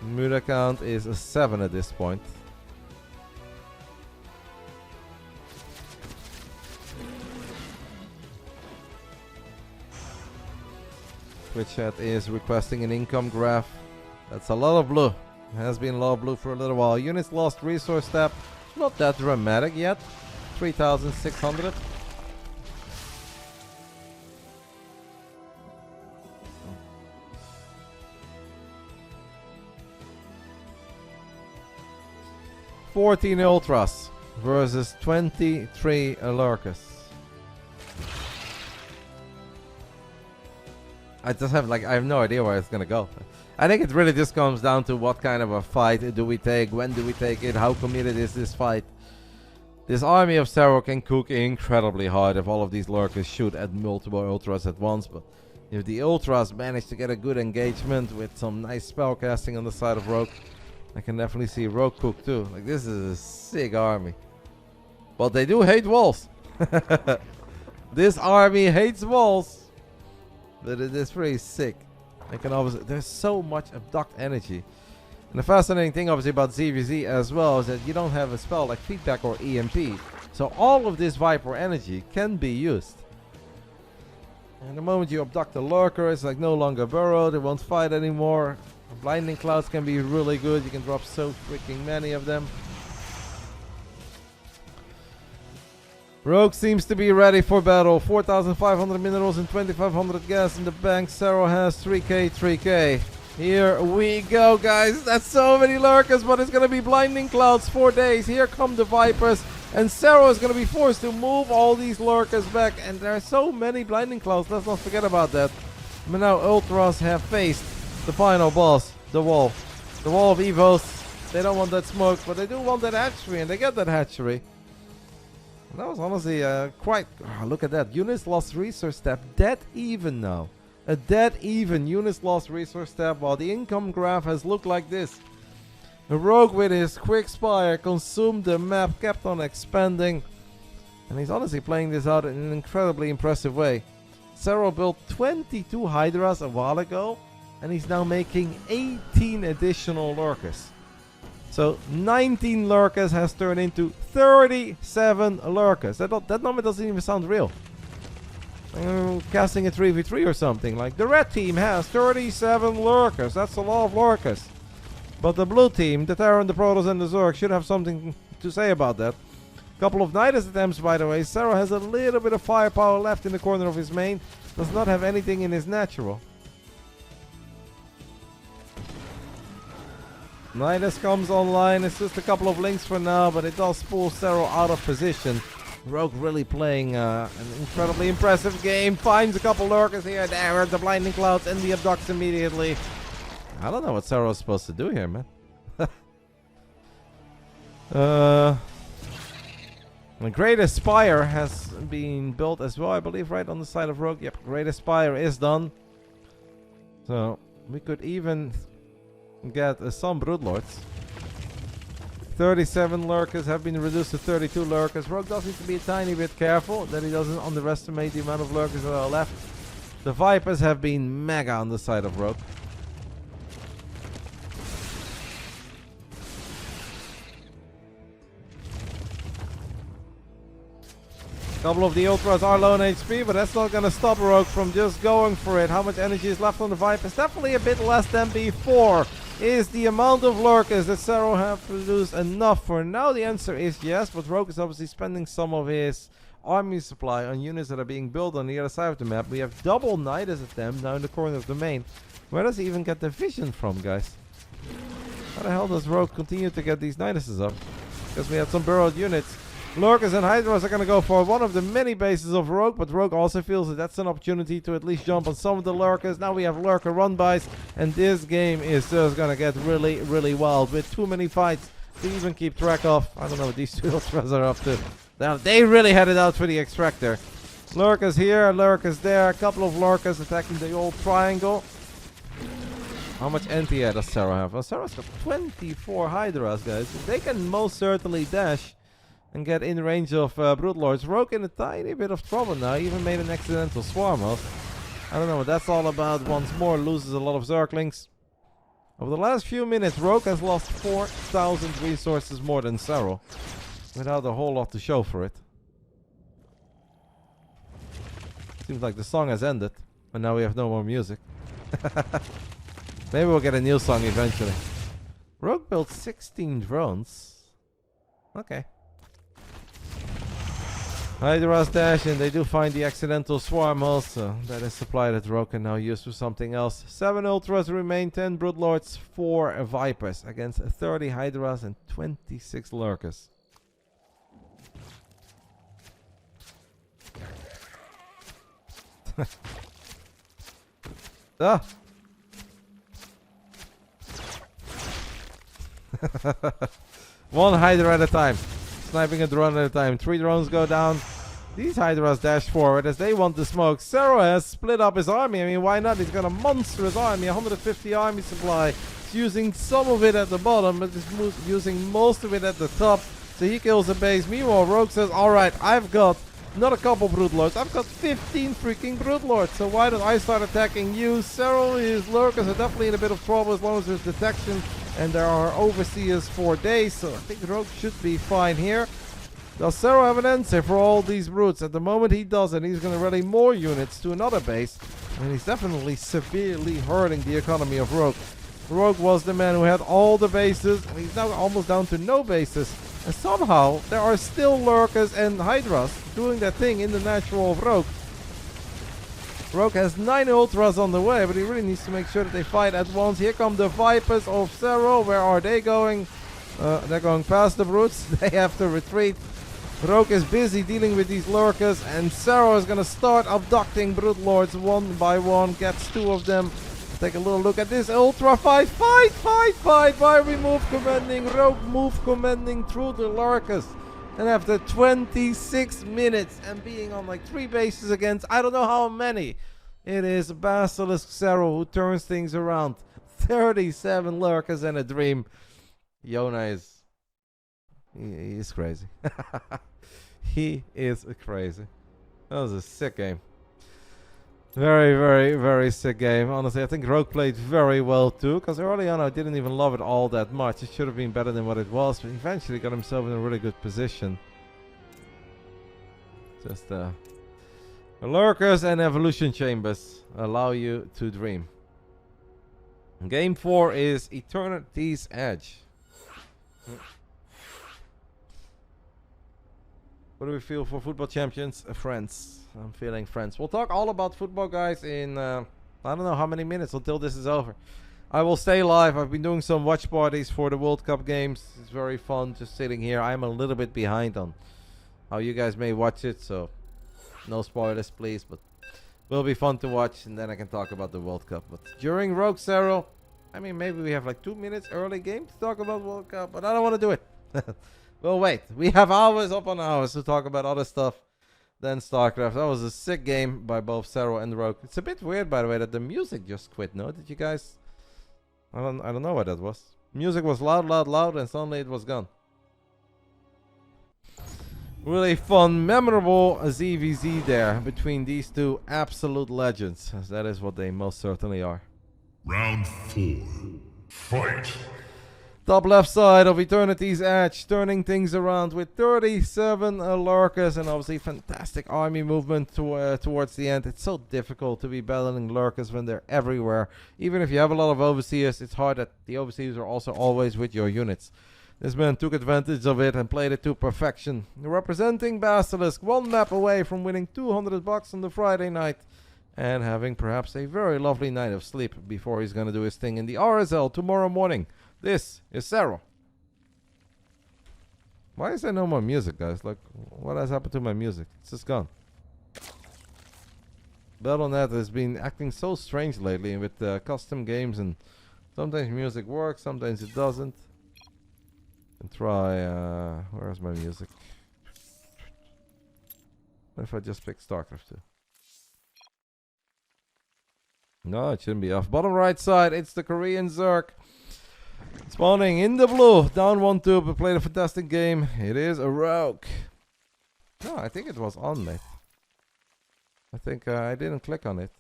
Muta count is a 7 at this point. Twitch chat is requesting an income graph. That's a lot of blue. Has been a lot of blue for a little while. Units lost resource tab. Not that dramatic yet. 3,600. $14 ultras versus 23 lurkers. I have no idea where it's gonna go. I think it really just comes down to what kind of a fight do we take, when do we take it, how committed is this fight. This army of Serral can cook incredibly hard if all of these lurkers shoot at multiple ultras at once, but if the ultras manage to get a good engagement with some nice spell casting on the side of Rogue, I can definitely see Rogue cook too. Like, this is a sick army. But they do hate walls. This army hates walls. But it is pretty sick. I can obviously, there's so much abduct energy. And the fascinating thing obviously about ZVZ as well is that you don't have a spell like feedback or EMP. So all of this Viper energy can be used. And the moment you abduct the lurker, it's like no longer burrow, they won't fight anymore. Blinding clouds can be really good. You can drop so freaking many of them. Rogue seems to be ready for battle. 4,500 minerals and 2,500 gas in the bank. Serral has 3k, 3k. Here we go, guys. That's so many lurkers, but it's going to be blinding clouds for days. Here come the Vipers. And Serral is going to be forced to move all these lurkers back. And there are so many blinding clouds. Let's not forget about that. But now Ultras have faced the final boss, the wall. The wall of Evos. They don't want that smoke, but they do want that hatchery, and they get that hatchery. And that was honestly quite... Oh, look at that. Units lost resource tab. Dead even now. A dead even units lost resource tab, while the income graph has looked like this. The Rogue with his quick spire consumed the map, kept on expanding. And he's honestly playing this out in an incredibly impressive way. Serral built 22 Hydras a while ago. And he's now making 18 additional lurkers. So 19 lurkers has turned into 37 lurkers. That number doesn't even sound real. I'm casting a 3v3 or something. Like the red team has 37 lurkers. That's a lot of lurkers. But the blue team, the Terran, the Protoss, and the Zerg should have something to say about that. Couple of Nidus attempts, by the way. Serral has a little bit of firepower left in the corner of his main. Does not have anything in his natural. Nidus comes online. It's just a couple of links for now, but it does pull Serral out of position. Rogue really playing an incredibly impressive game. Finds a couple lurkers here and there. The blinding clouds and the abducts immediately. I don't know what Serral is supposed to do here, man. The Great Aspire has been built as well, I believe, right on the side of Rogue. Yep, Great Aspire is done. So we could even get some Broodlords. 37 lurkers have been reduced to 32 lurkers. Rogue does need to be a tiny bit careful that he doesn't underestimate the amount of lurkers that are left. The Vipers have been mega on the side of Rogue. Couple of the Ultras are low on HP, but that's not going to stop Rogue from just going for it. How much energy is left on the Vipers? Definitely a bit less than before. Is the amount of lurkers that Serral have produced enough for now? The answer is yes, but Rogue is obviously spending some of his army supply on units that are being built on the other side of the map. We have double Nidus at them now in the corner of the main. Where does he even get the vision from, guys? How the hell does Rogue continue to get these Niduses up? Because we have some burrowed units. Lurkers and Hydras are going to go for one of the many bases of Rogue, but Rogue also feels that that's an opportunity to at least jump on some of the Lurkers. Now we have Lurker run-bys, and this game is just going to get really, really wild with too many fights to even keep track of. I don't know what these two Ultras are up to. Now, they really headed out for the extractor. Lurkers here, Lurkers there, a couple of Lurkers attacking the old triangle. How much anti-air does Serral have? Well, Serral's got 24 Hydras, guys. They can most certainly dash and get in range of Broodlords. Rogue in a tiny bit of trouble now. Even made an accidental swarm host. I don't know what that's all about. Once more loses a lot of Zerglings. Over the last few minutes, Rogue has lost 4,000 resources more than Serral, without a whole lot to show for it. Seems like the song has ended, and now we have no more music. Maybe we'll get a new song eventually. Rogue built 16 drones. Okay. Hydras dash, and they do find the accidental swarm also. That is supply that Rogue can now use for something else. 7 Ultras remain, 10 Broodlords, 4 Vipers against 30 Hydras and 26 Lurkers. Ah! One Hydra at a time. Sniping a drone at a time. 3 drones go down. These Hydras dash forward as they want the smoke. Serral has split up his army. I mean, why not? He's got a monstrous army. 150 army supply. He's using some of it at the bottom, but he's using most of it at the top. So he kills the base. Meanwhile, Rogue says, alright, I've got not a couple Broodlords. I've got 15 freaking Broodlords. So why don't I start attacking you? Serral, his Lurkers are definitely in a bit of trouble as long as there's detection. And there are overseers for days, so I think Rogue should be fine here. Does Serral have an answer for all these brutes? At the moment he doesn't. He's going to rally more units to another base. And he's definitely severely hurting the economy of Rogue. Rogue was the man who had all the bases, and he's now almost down to no bases. And somehow there are still Lurkers and Hydras doing that thing in the natural of Rogue. Rogue has 9 Ultras on the way, but he really needs to make sure that they fight at once. Here come the Vipers of Serral. Where are they going? They're going past the brutes. They have to retreat. Rogue is busy dealing with these Lurkers, and Serral is going to start abducting Broodlords one by one. Gets 2 of them. Take a little look at this Ultra fight. Fight! Why we move commanding? Rogue move commanding through the Lurkers. And after 26 minutes and being on like 3 bases against I don't know how many, it is Basilisk Serral who turns things around. 37 Lurkers and a dream. Yona is... He is crazy. He is crazy. That was a sick game. Very, very, very sick game. Honestly, I think Rogue played very well too. Because early on, I didn't even love it all that much. It should have been better than what it was. But eventually got himself in a really good position. Just lurkers and evolution chambers allow you to dream. Game 4 is Eternity's Edge. What do we feel for football champions? Friends. I'm feeling friends. We'll talk all about football, guys, in I don't know how many minutes until this is over. I will stay live. I've been doing some watch parties for the World Cup games. It's very fun just sitting here. I'm a little bit behind on how you guys may watch it, so no spoilers, please. But will be fun to watch, and then I can talk about the World Cup. But during Rogue Serral, I mean, maybe we have like 2 minutes early game to talk about World Cup, but I don't want to do it. Well, wait. We have hours upon hours to talk about other stuff than Starcraft. That was a sick game by both Serral and Rogue. It's a bit weird, by the way, that the music just quit. No, did you guys? I don't know what that was. Music was loud, loud, loud, and suddenly it was gone. Really fun, memorable ZVZ there between these two absolute legends, as that is what they most certainly are. Round 4. Fight! Top left side of Eternity's Edge, turning things around with 37 lurkers and obviously fantastic army movement towards the end. It's so difficult to be battling lurkers when they're everywhere. Even if you have a lot of overseers, it's hard that the overseers are also always with your units. This man took advantage of it and played it to perfection. Representing Basilisk, one map away from winning $200 on the Friday night and having perhaps a very lovely night of sleep before he's going to do his thing in the RSL tomorrow morning. This is Serral. Why is there no more music, guys? Like, what has happened to my music? It's just gone. Battle.net has been acting so strange lately with custom games, and sometimes music works, sometimes it doesn't. And try, where's my music? What if I just pick Starcraft 2? No, it shouldn't be off. Bottom right side, it's the Korean Zerg. Spawning in the blue, down 1-2, but played a fantastic game. It is a Rogue. No, I think it was on, mate. I think I didn't click on it.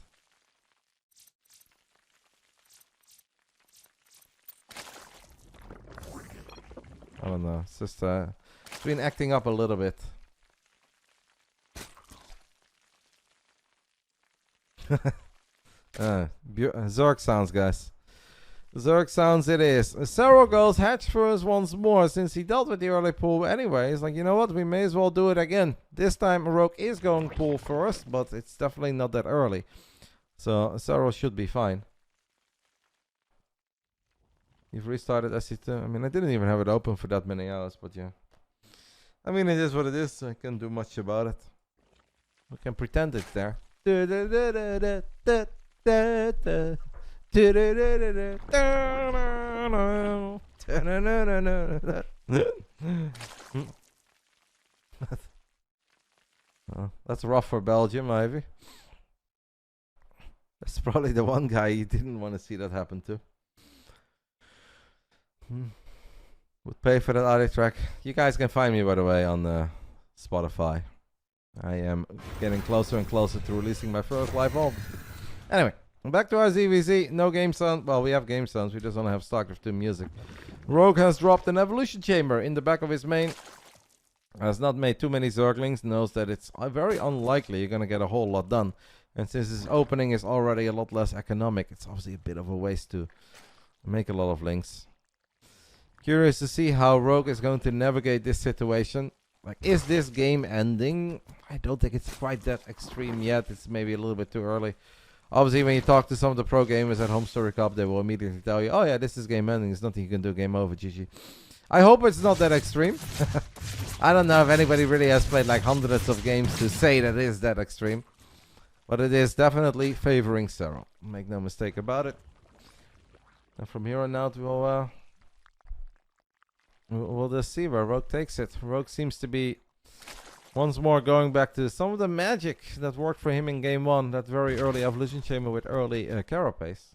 I don't know. It's just it's been acting up a little bit. Zerg sounds, guys. Zerg sounds it is. Serral goes hatch first once more since he dealt with the early pool anyway. He's like, you know what? We may as well do it again. This time Rogue is going pool first, but it's definitely not that early. So Serral should be fine. You've restarted SC2. I mean, I didn't even have it open for that many hours, but yeah. I mean, it is what it is. I can't do much about it. We can pretend it's there. That's rough for Belgium, Ivy. That's probably the one guy you didn't want to see that happen to. Would pay for that audio track. You guys can find me, by the way, on Spotify. I am getting closer and closer to releasing my first live album. Anyway, back to our ZVZ. No game sound. Well, we have game sounds. We just don't have Starcraft 2 music. Rogue has dropped an evolution chamber in the back of his main. Has not made too many Zerglings. Knows that it's very unlikely you're going to get a whole lot done. And since his opening is already a lot less economic, it's obviously a bit of a waste to make a lot of links. Curious to see how Rogue is going to navigate this situation. Like, is this game ending? I don't think it's quite that extreme yet. It's maybe a little bit too early. Obviously, when you talk to some of the pro gamers at Home Story Cup, they will immediately tell you, oh yeah, this is game ending. There's nothing you can do. Game over, GG. I hope it's not that extreme. I don't know if anybody really has played like hundreds of games to say that it is that extreme. But it is definitely favoring Serral. Make no mistake about it. And from here on out, we'll just see where Rogue takes it. Rogue seems to be once more going back to some of the magic that worked for him in game 1. That very early evolution chamber with early carapace.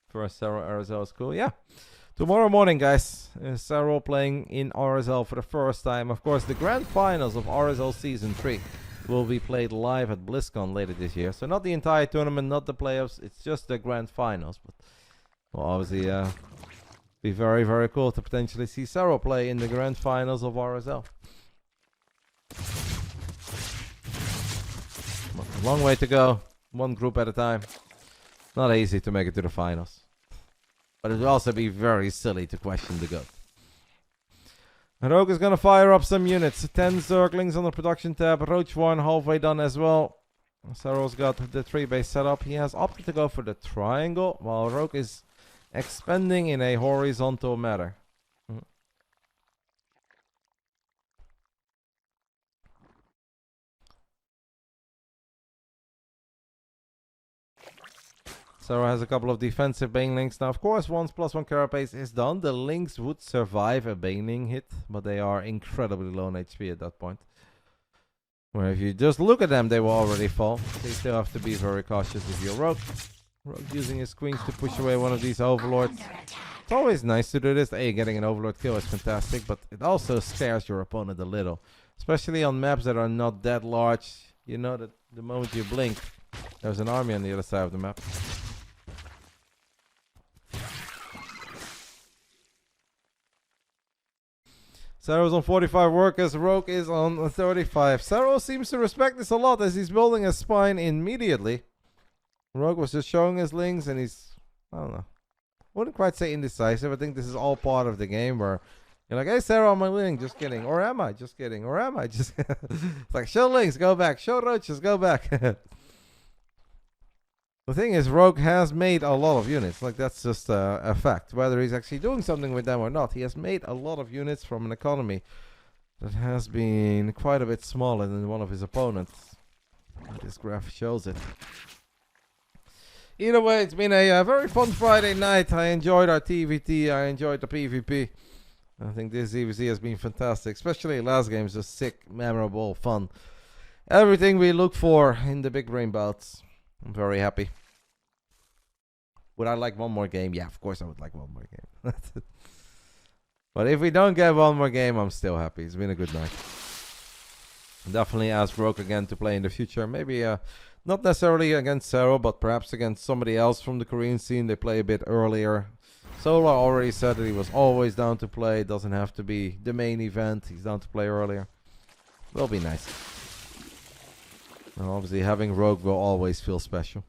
First Serral RSL is cool. Yeah. Tomorrow morning, guys. Serral playing in RSL for the first time. Of course, the grand finals of RSL Season 3. will be played live at BlizzCon later this year. So not the entire tournament, not the playoffs. It's just the grand finals. But will obviously be very, very cool to potentially see Serral play in the grand finals of RSL. A long way to go. One group at a time. Not easy to make it to the finals. But it would also be very silly to question the GOAT. Rogue is going to fire up some units. 10 Zerglings on the production tab. Roach 1 halfway done as well. Serral's got the 3 base set up. He has opted to go for the triangle, while Rogue is expanding in a horizontal manner. Serral has a couple of defensive banelings. Now, of course, once +1 carapace is done, the links would survive a baneling hit, but they are incredibly low on HP at that point. Where if you just look at them, they will already fall. So you still have to be very cautious if you're Rogue. Rogue using his queens to push away one of these overlords. It's always nice to do this. Getting an overlord kill is fantastic, but it also scares your opponent a little. Especially on maps that are not that large. You know that the moment you blink, there's an army on the other side of the map. Serral's on 45 workers, Rogue is on 35. Serral seems to respect this a lot as he's building a spine immediately. Rogue was just showing his links and he's, I don't know, wouldn't quite say indecisive. I think this is all part of the game where you're like, hey Serral, my link, just kidding. Or am I? Just kidding. Or am I? Just it's like, show links, go back. Show roaches, go back. The thing is, Rogue has made a lot of units. Like, that's just a fact. Whether he's actually doing something with them or not, he has made a lot of units from an economy that has been quite a bit smaller than one of his opponents. This graph shows it. Either way, it's been a very fun Friday night. I enjoyed our TVT. I enjoyed the PvP. I think this ZVZ has been fantastic. Especially last game is just sick, memorable, fun. Everything we look for in the Big Brain Bouts. I'm very happy. Would I like one more game? Yeah, of course I would like one more game. But if we don't get one more game, I'm still happy. It's been a good night. Definitely ask Rogue again to play in the future. Maybe not necessarily against Serral, but perhaps against somebody else from the Korean scene. They play a bit earlier. Solar already said that he was always down to play. It doesn't have to be the main event. He's down to play earlier. Will be nice. And obviously having Rogue will always feel special.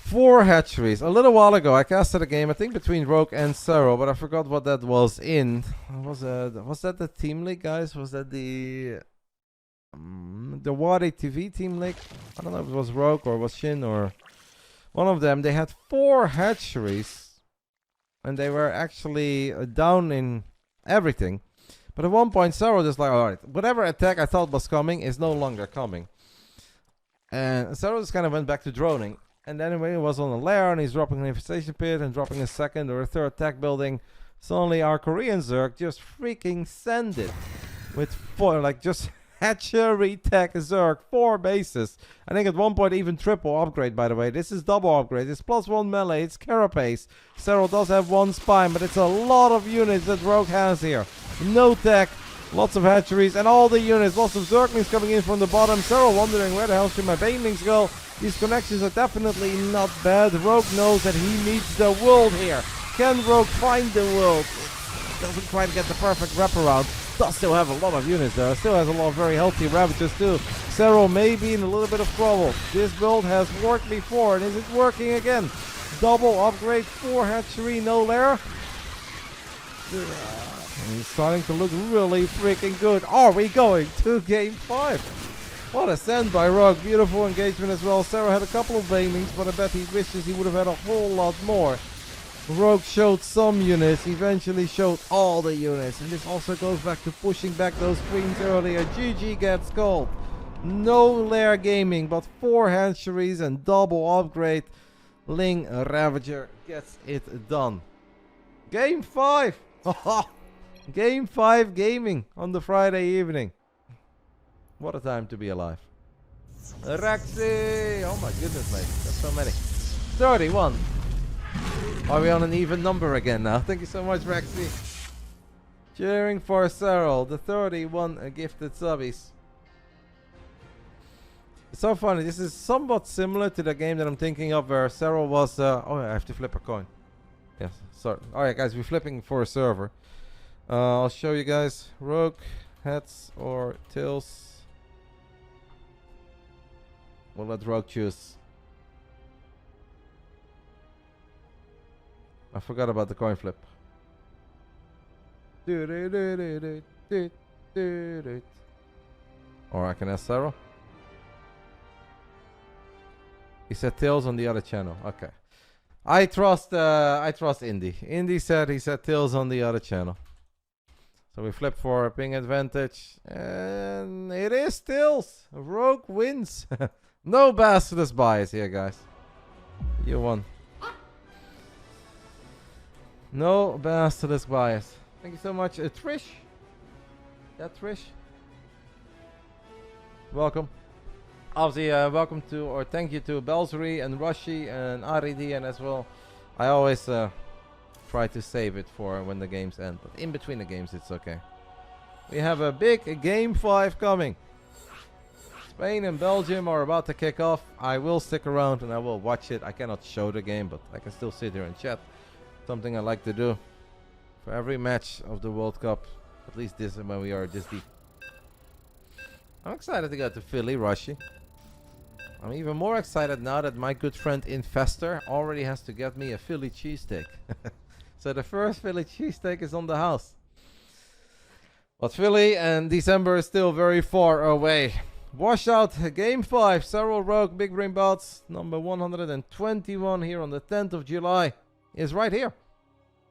4 hatcheries. A little while ago I casted a game, I think between Rogue and Serral, but I forgot what that was in. Was that the team league, guys? Was that the Wadi TV team league? I don't know if it was Rogue or it was Shin or one of them. They had 4 hatcheries and they were actually down in everything. But at one point, Serral just like, alright, whatever attack I thought was coming is no longer coming. And Serral just kind of went back to droning. And then when he was on a lair and he's dropping an infestation pit and dropping a second or a third attack building, suddenly our Korean Zerg just freaking send it. With 4, like just hatchery tech Zerg, 4 bases. I think at one point even triple upgrade, by the way. This is double upgrade. It's +1 melee. It's carapace. Serral does have 1 spine, but it's a lot of units that Rogue has here. No tech, lots of hatcheries, and all the units. Lots of Zerglings coming in from the bottom. Serral wondering where the hell should my banelings go. These connections are definitely not bad. Rogue knows that he needs the world here. Can Rogue find the world? Doesn't quite get the perfect wraparound. Does still have a lot of units though. Still has a lot of very healthy Ravagers too. Serral may be in a little bit of trouble. This build has worked before, and is it working again? Double upgrade, 4 hatchery, no lair. And he's starting to look really freaking good. Are we going to game 5? What a send by Rogue. Beautiful engagement as well. Serral had a couple of banelings, but I bet he wishes he would have had a whole lot more. Rogue showed some units, eventually showed all the units. And this also goes back to pushing back those queens earlier. GG gets called. No lair gaming, but 4 hatcheries and double upgrade. Ling Ravager gets it done. Game 5. Game 5 gaming on the Friday evening. What a time to be alive. Rexy! Oh my goodness, mate. That's so many. 31. Are we on an even number again now? Thank you so much, Rexy. Cheering for Serral, the 31 gifted subbies. It's so funny. This is somewhat similar to the game that I'm thinking of where Serral was... oh, I have to flip a coin. Yes, sorry. Alright guys, we're flipping for a server. I'll show you guys. Rogue, heads or tails. We'll let Rogue choose. I forgot about the coin flip. Or I can ask Serral. He said tails on the other channel. Okay. I trust Indy. Indy said he said tails on the other channel. So we flip for a ping advantage. And it is tails. Rogue wins. No Basilisk bias here, guys. You won. No Basilisk bias. Thank you so much, Trish. Yeah, Trish. Welcome. Obviously, welcome to, or thank you to Belzery and Rushi and Aridi, and as well. I always try to save it for when the games end, but in between the games, it's okay. We have a big game 5 coming. Spain and Belgium are about to kick off. I will stick around and I will watch it. I cannot show the game, but I can still sit here and chat. Something I like to do for every match of the World Cup. At least this when we are this deep. I'm excited to go to Philly, Rushi. I'm even more excited now that my good friend Infestor already has to get me a Philly cheesesteak. So the first Philly cheesesteak is on the house. But Philly and December is still very far away. Washout Game 5, Serral Rogue Big Brain Bouts, number 121 here on the 10th of July is right here.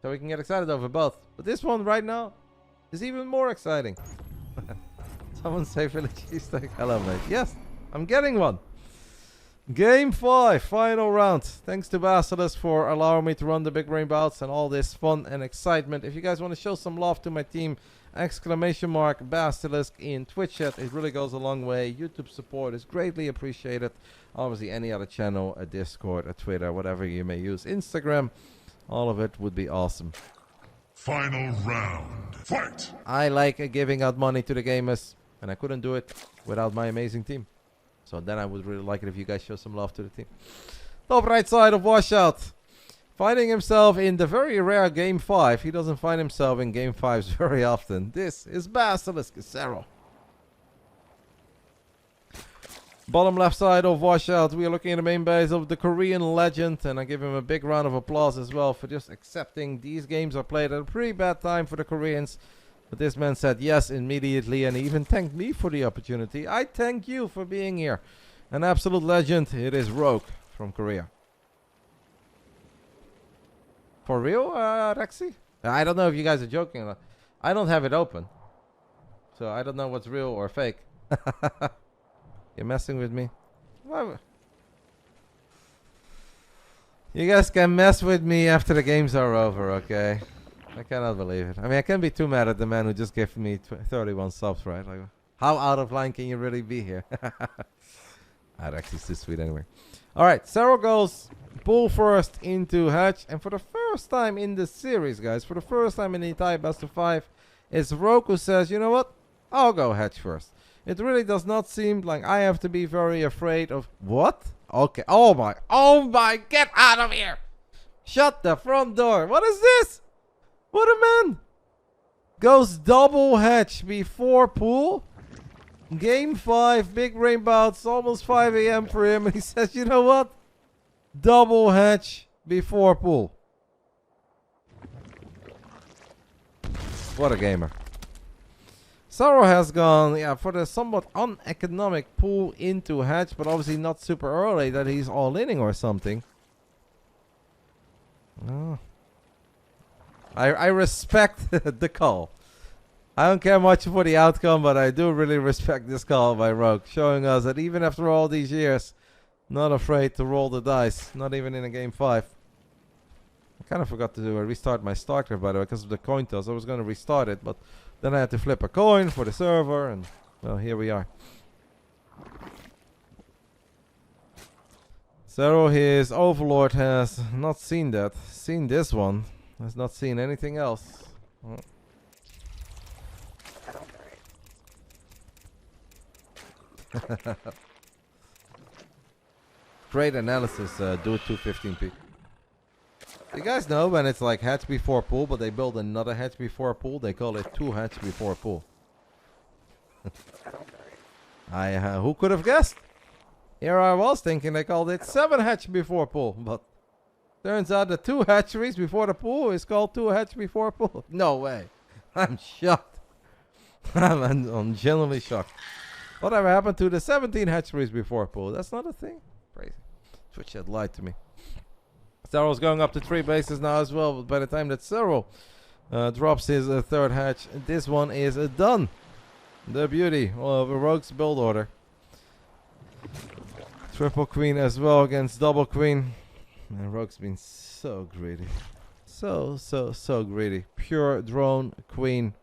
So we can get excited over both. But this one right now is even more exciting. Someone say Philly cheesesteak. Hello, mate. Yes, I'm getting one. Game 5, final round. Thanks to Basilisk for allowing me to run the Big Brain Bouts and all this fun and excitement. If you guys want to show some love to my team, exclamation mark Basilisk in Twitch chat. It really goes a long way. YouTube support is greatly appreciated. Obviously, any other channel, a Discord, a Twitter, whatever you may use, Instagram, all of it would be awesome. Final round. Fight! I like giving out money to the gamers, and I couldn't do it without my amazing team. So then I would really like it if you guys show some love to the team. Top right side of Washout. Finding himself in the very rare Game 5. He doesn't find himself in Game 5s very often. This is Basilisk Serral. Bottom left side of Washout. We are looking at the main base of the Korean legend. And I give him a big round of applause as well for just accepting these games are played at a pretty bad time for the Koreans. But this man said yes immediately and he even thanked me for the opportunity. I thank you for being here. An absolute legend. It is Rogue from Korea. For real, Rexy? I don't know if you guys are joking or not. I don't have it open. So I don't know what's real or fake. You're messing with me? You guys can mess with me after the games are over, okay? I cannot believe it. I mean, I can't be too mad at the man who just gave me 31 subs, right? Like, how out of line can you really be here? Rexy's too sweet anyway. Alright, Serral goes bull first into hatch. And for the first time in the series, guys, for the first time in the entire best of 5, it's Rogue who says, you know what? I'll go hatch first. It really does not seem like I have to be very afraid of... What? Okay. Oh my, get out of here! Shut the front door. What is this? What a man! Goes double hatch before pool. Game 5, Big Brain Bouts, almost 5 AM for him. And he says, you know what? Double hatch before pool. What a gamer. Serral has gone, yeah, for the somewhat uneconomic pool into hatch, but obviously not super early that he's all-inning or something. Oh. I respect the call. I don't care much for the outcome, but I do really respect this call by Rogue, showing us that even after all these years, not afraid to roll the dice, not even in a Game 5. I kind of forgot to restart my Starcraft, by the way, because of the coin toss. I was going to restart it, but then I had to flip a coin for the server, and well, here we are. Serral, his overlord, has not seen that. Seen this one. Has not seen anything else. Oh. Great analysis, do it 215p. You guys know when it's like hatch before pool, but they build another hatch before pool, they call it 2 hatch before pool. Who could have guessed? Here I was thinking they called it 7 hatch before pool, but turns out the 2 hatcheries before the pool is called 2 hatch before pool. No way. I'm shocked. I'm genuinely shocked. Whatever happened to the 17 hatcheries before pool? That's not a thing. Crazy. Twitch had lied to me. Serral's going up to 3 bases now as well, but by the time that Serral drops his 3rd hatch, this one is done. The beauty of a Rogue's build order. Triple queen as well against double queen. Man, Rogue's been so greedy. So greedy. Pure drone queen.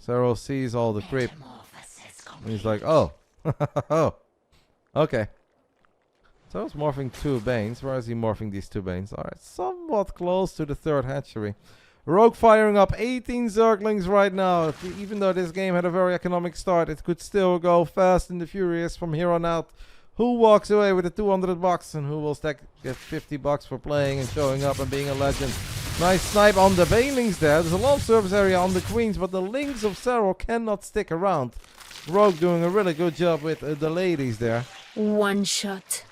Serral sees all the creep. And he's like, oh. Oh. Okay. So he's morphing 2 Banes. Where is he morphing these 2 Banes? Alright, somewhat close to the 3rd hatchery. Rogue firing up 18 Zerglings right now. Even though this game had a very economic start, it could still go fast and the furious from here on out. Who walks away with the 200 bucks and who will get 50 bucks for playing and showing up and being a legend? Nice snipe on the Banelings there. There's a lot of service area on the Queens, but the Lings of Serral cannot stick around. Rogue doing a really good job with the ladies there. 1 shot.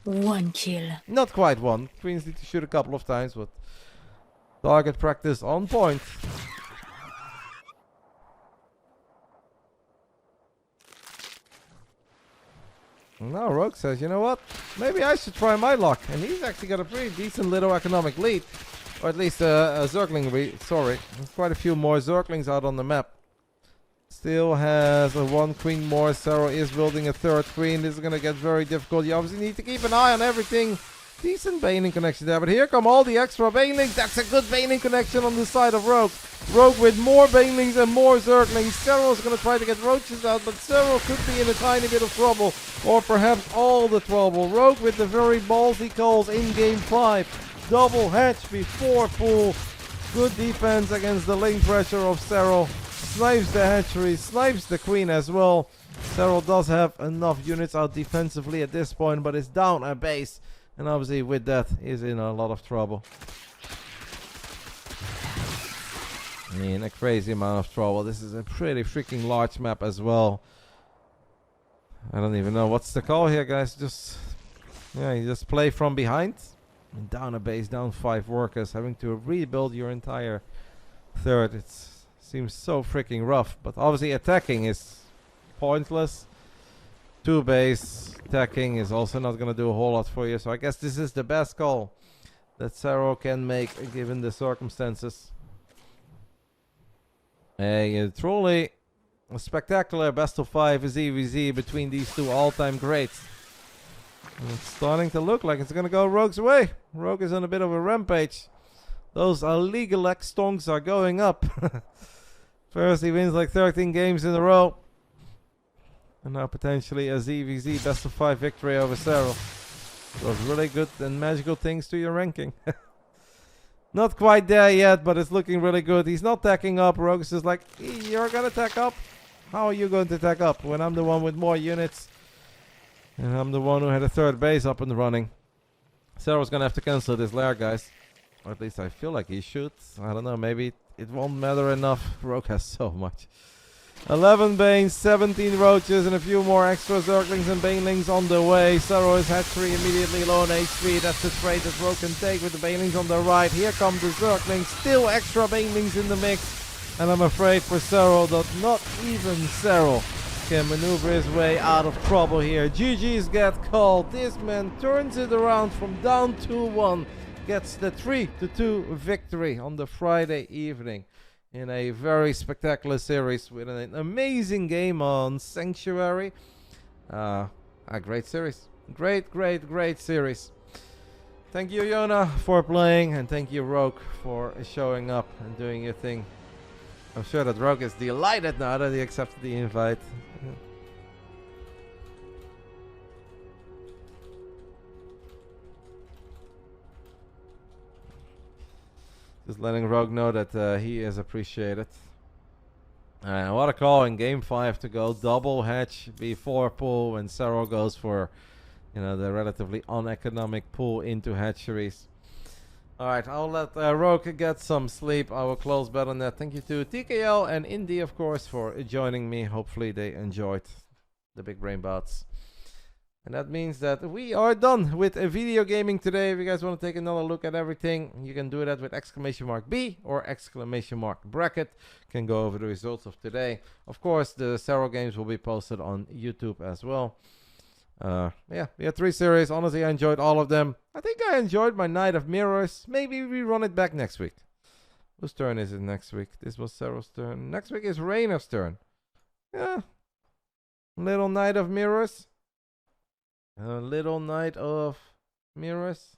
1 kill. Not quite 1. Queens need to shoot a couple of times, but target practice on point. Now Rogue says, you know what? Maybe I should try my luck. And he's actually got a pretty decent little economic lead. Or at least a Zergling lead. Sorry. There's quite a few more Zerglings out on the map. Still has a 1 queen more. Serral is building a 3rd queen. This is going to get very difficult. You obviously need to keep an eye on everything. Decent Baneling connection there. But here come all the extra Banelings. That's a good Baneling connection on the side of Rogue. Rogue with more Banelings and more Zerglings. Serral's going to try to get roaches out. But Serral could be in a tiny bit of trouble. Or perhaps all the trouble. Rogue with the very ballsy calls in game 5. Double hatch before pool. Good defense against the lane pressure of Serral. Snipes the hatchery, snipes the queen as well. Serral does have enough units out defensively at this point, but is down a base. And obviously with that, is in a lot of trouble. In a crazy amount of trouble. This is a pretty freaking large map as well. I don't even know what's the call here, guys. Just, yeah, you just play from behind. And down a base, down 5 workers, having to rebuild your entire 3rd. Seems so freaking rough, but obviously attacking is pointless. 2 base attacking is also not going to do a whole lot for you, so I guess this is the best call that Serral can make given the circumstances. Truly a spectacular best of 5 ZVZ between these 2 all-time greats. And it's starting to look like it's going to go Rogue's way. Rogue is on a bit of a rampage. Those illegal X stonks are going up. First he wins like 13 games in a row. And now potentially a ZVZ best of 5 victory over Serral. Does really good and magical things to your ranking. Not quite there yet, but it's looking really good. He's not tacking up. Rogue is just like, you're gonna tack up? How are you going to tack up when I'm the one with more units? And I'm the one who had a 3rd base up and running. Serral's gonna have to cancel this lair, guys. Or at least I feel like he should. I don't know, maybe it won't matter enough. Rogue has so much. 11 Banes, 17 Roaches, and a few more extra Zerglings and Banelings on the way. Serral is hatchery immediately low on HP. That's the trade that Rogue can take with the Banelings on the right. Here come the Zerglings, still extra Banelings in the mix. And I'm afraid for Serral that not even Serral can maneuver his way out of trouble here. GG's get called. This man turns it around from down 2-1. Gets the 3-2 victory on the Friday evening in a very spectacular series with an amazing game on Sanctuary. A great series. Great series. Thank you, Yona, for playing, and thank you, Rogue, for showing up and doing your thing. I'm sure that Rogue is delighted now that he accepted the invite. Just letting Rogue know that he is appreciated. What a call in game 5 to go double hatch before pool when Serral goes for, you know, the relatively uneconomic pull into hatcheries. Alright, I'll let Roke get some sleep. I will close bet on that. Thank you to TKL and Indy, of course, for joining me. Hopefully they enjoyed the Big Brain Bouts. And that means that we are done with video gaming today. If you guys want to take another look at everything, you can do that with !B or !bracket. Can go over the results of today. Of course, the Serral games will be posted on YouTube as well. Yeah, we had 3 series. Honestly, I enjoyed all of them. I think I enjoyed my Night of Mirrors. Maybe we run it back next week. Whose turn is it next week? This was Serral's turn. Next week is Rainer's turn. Yeah. Little Night of Mirrors. A little Night of Mirrors.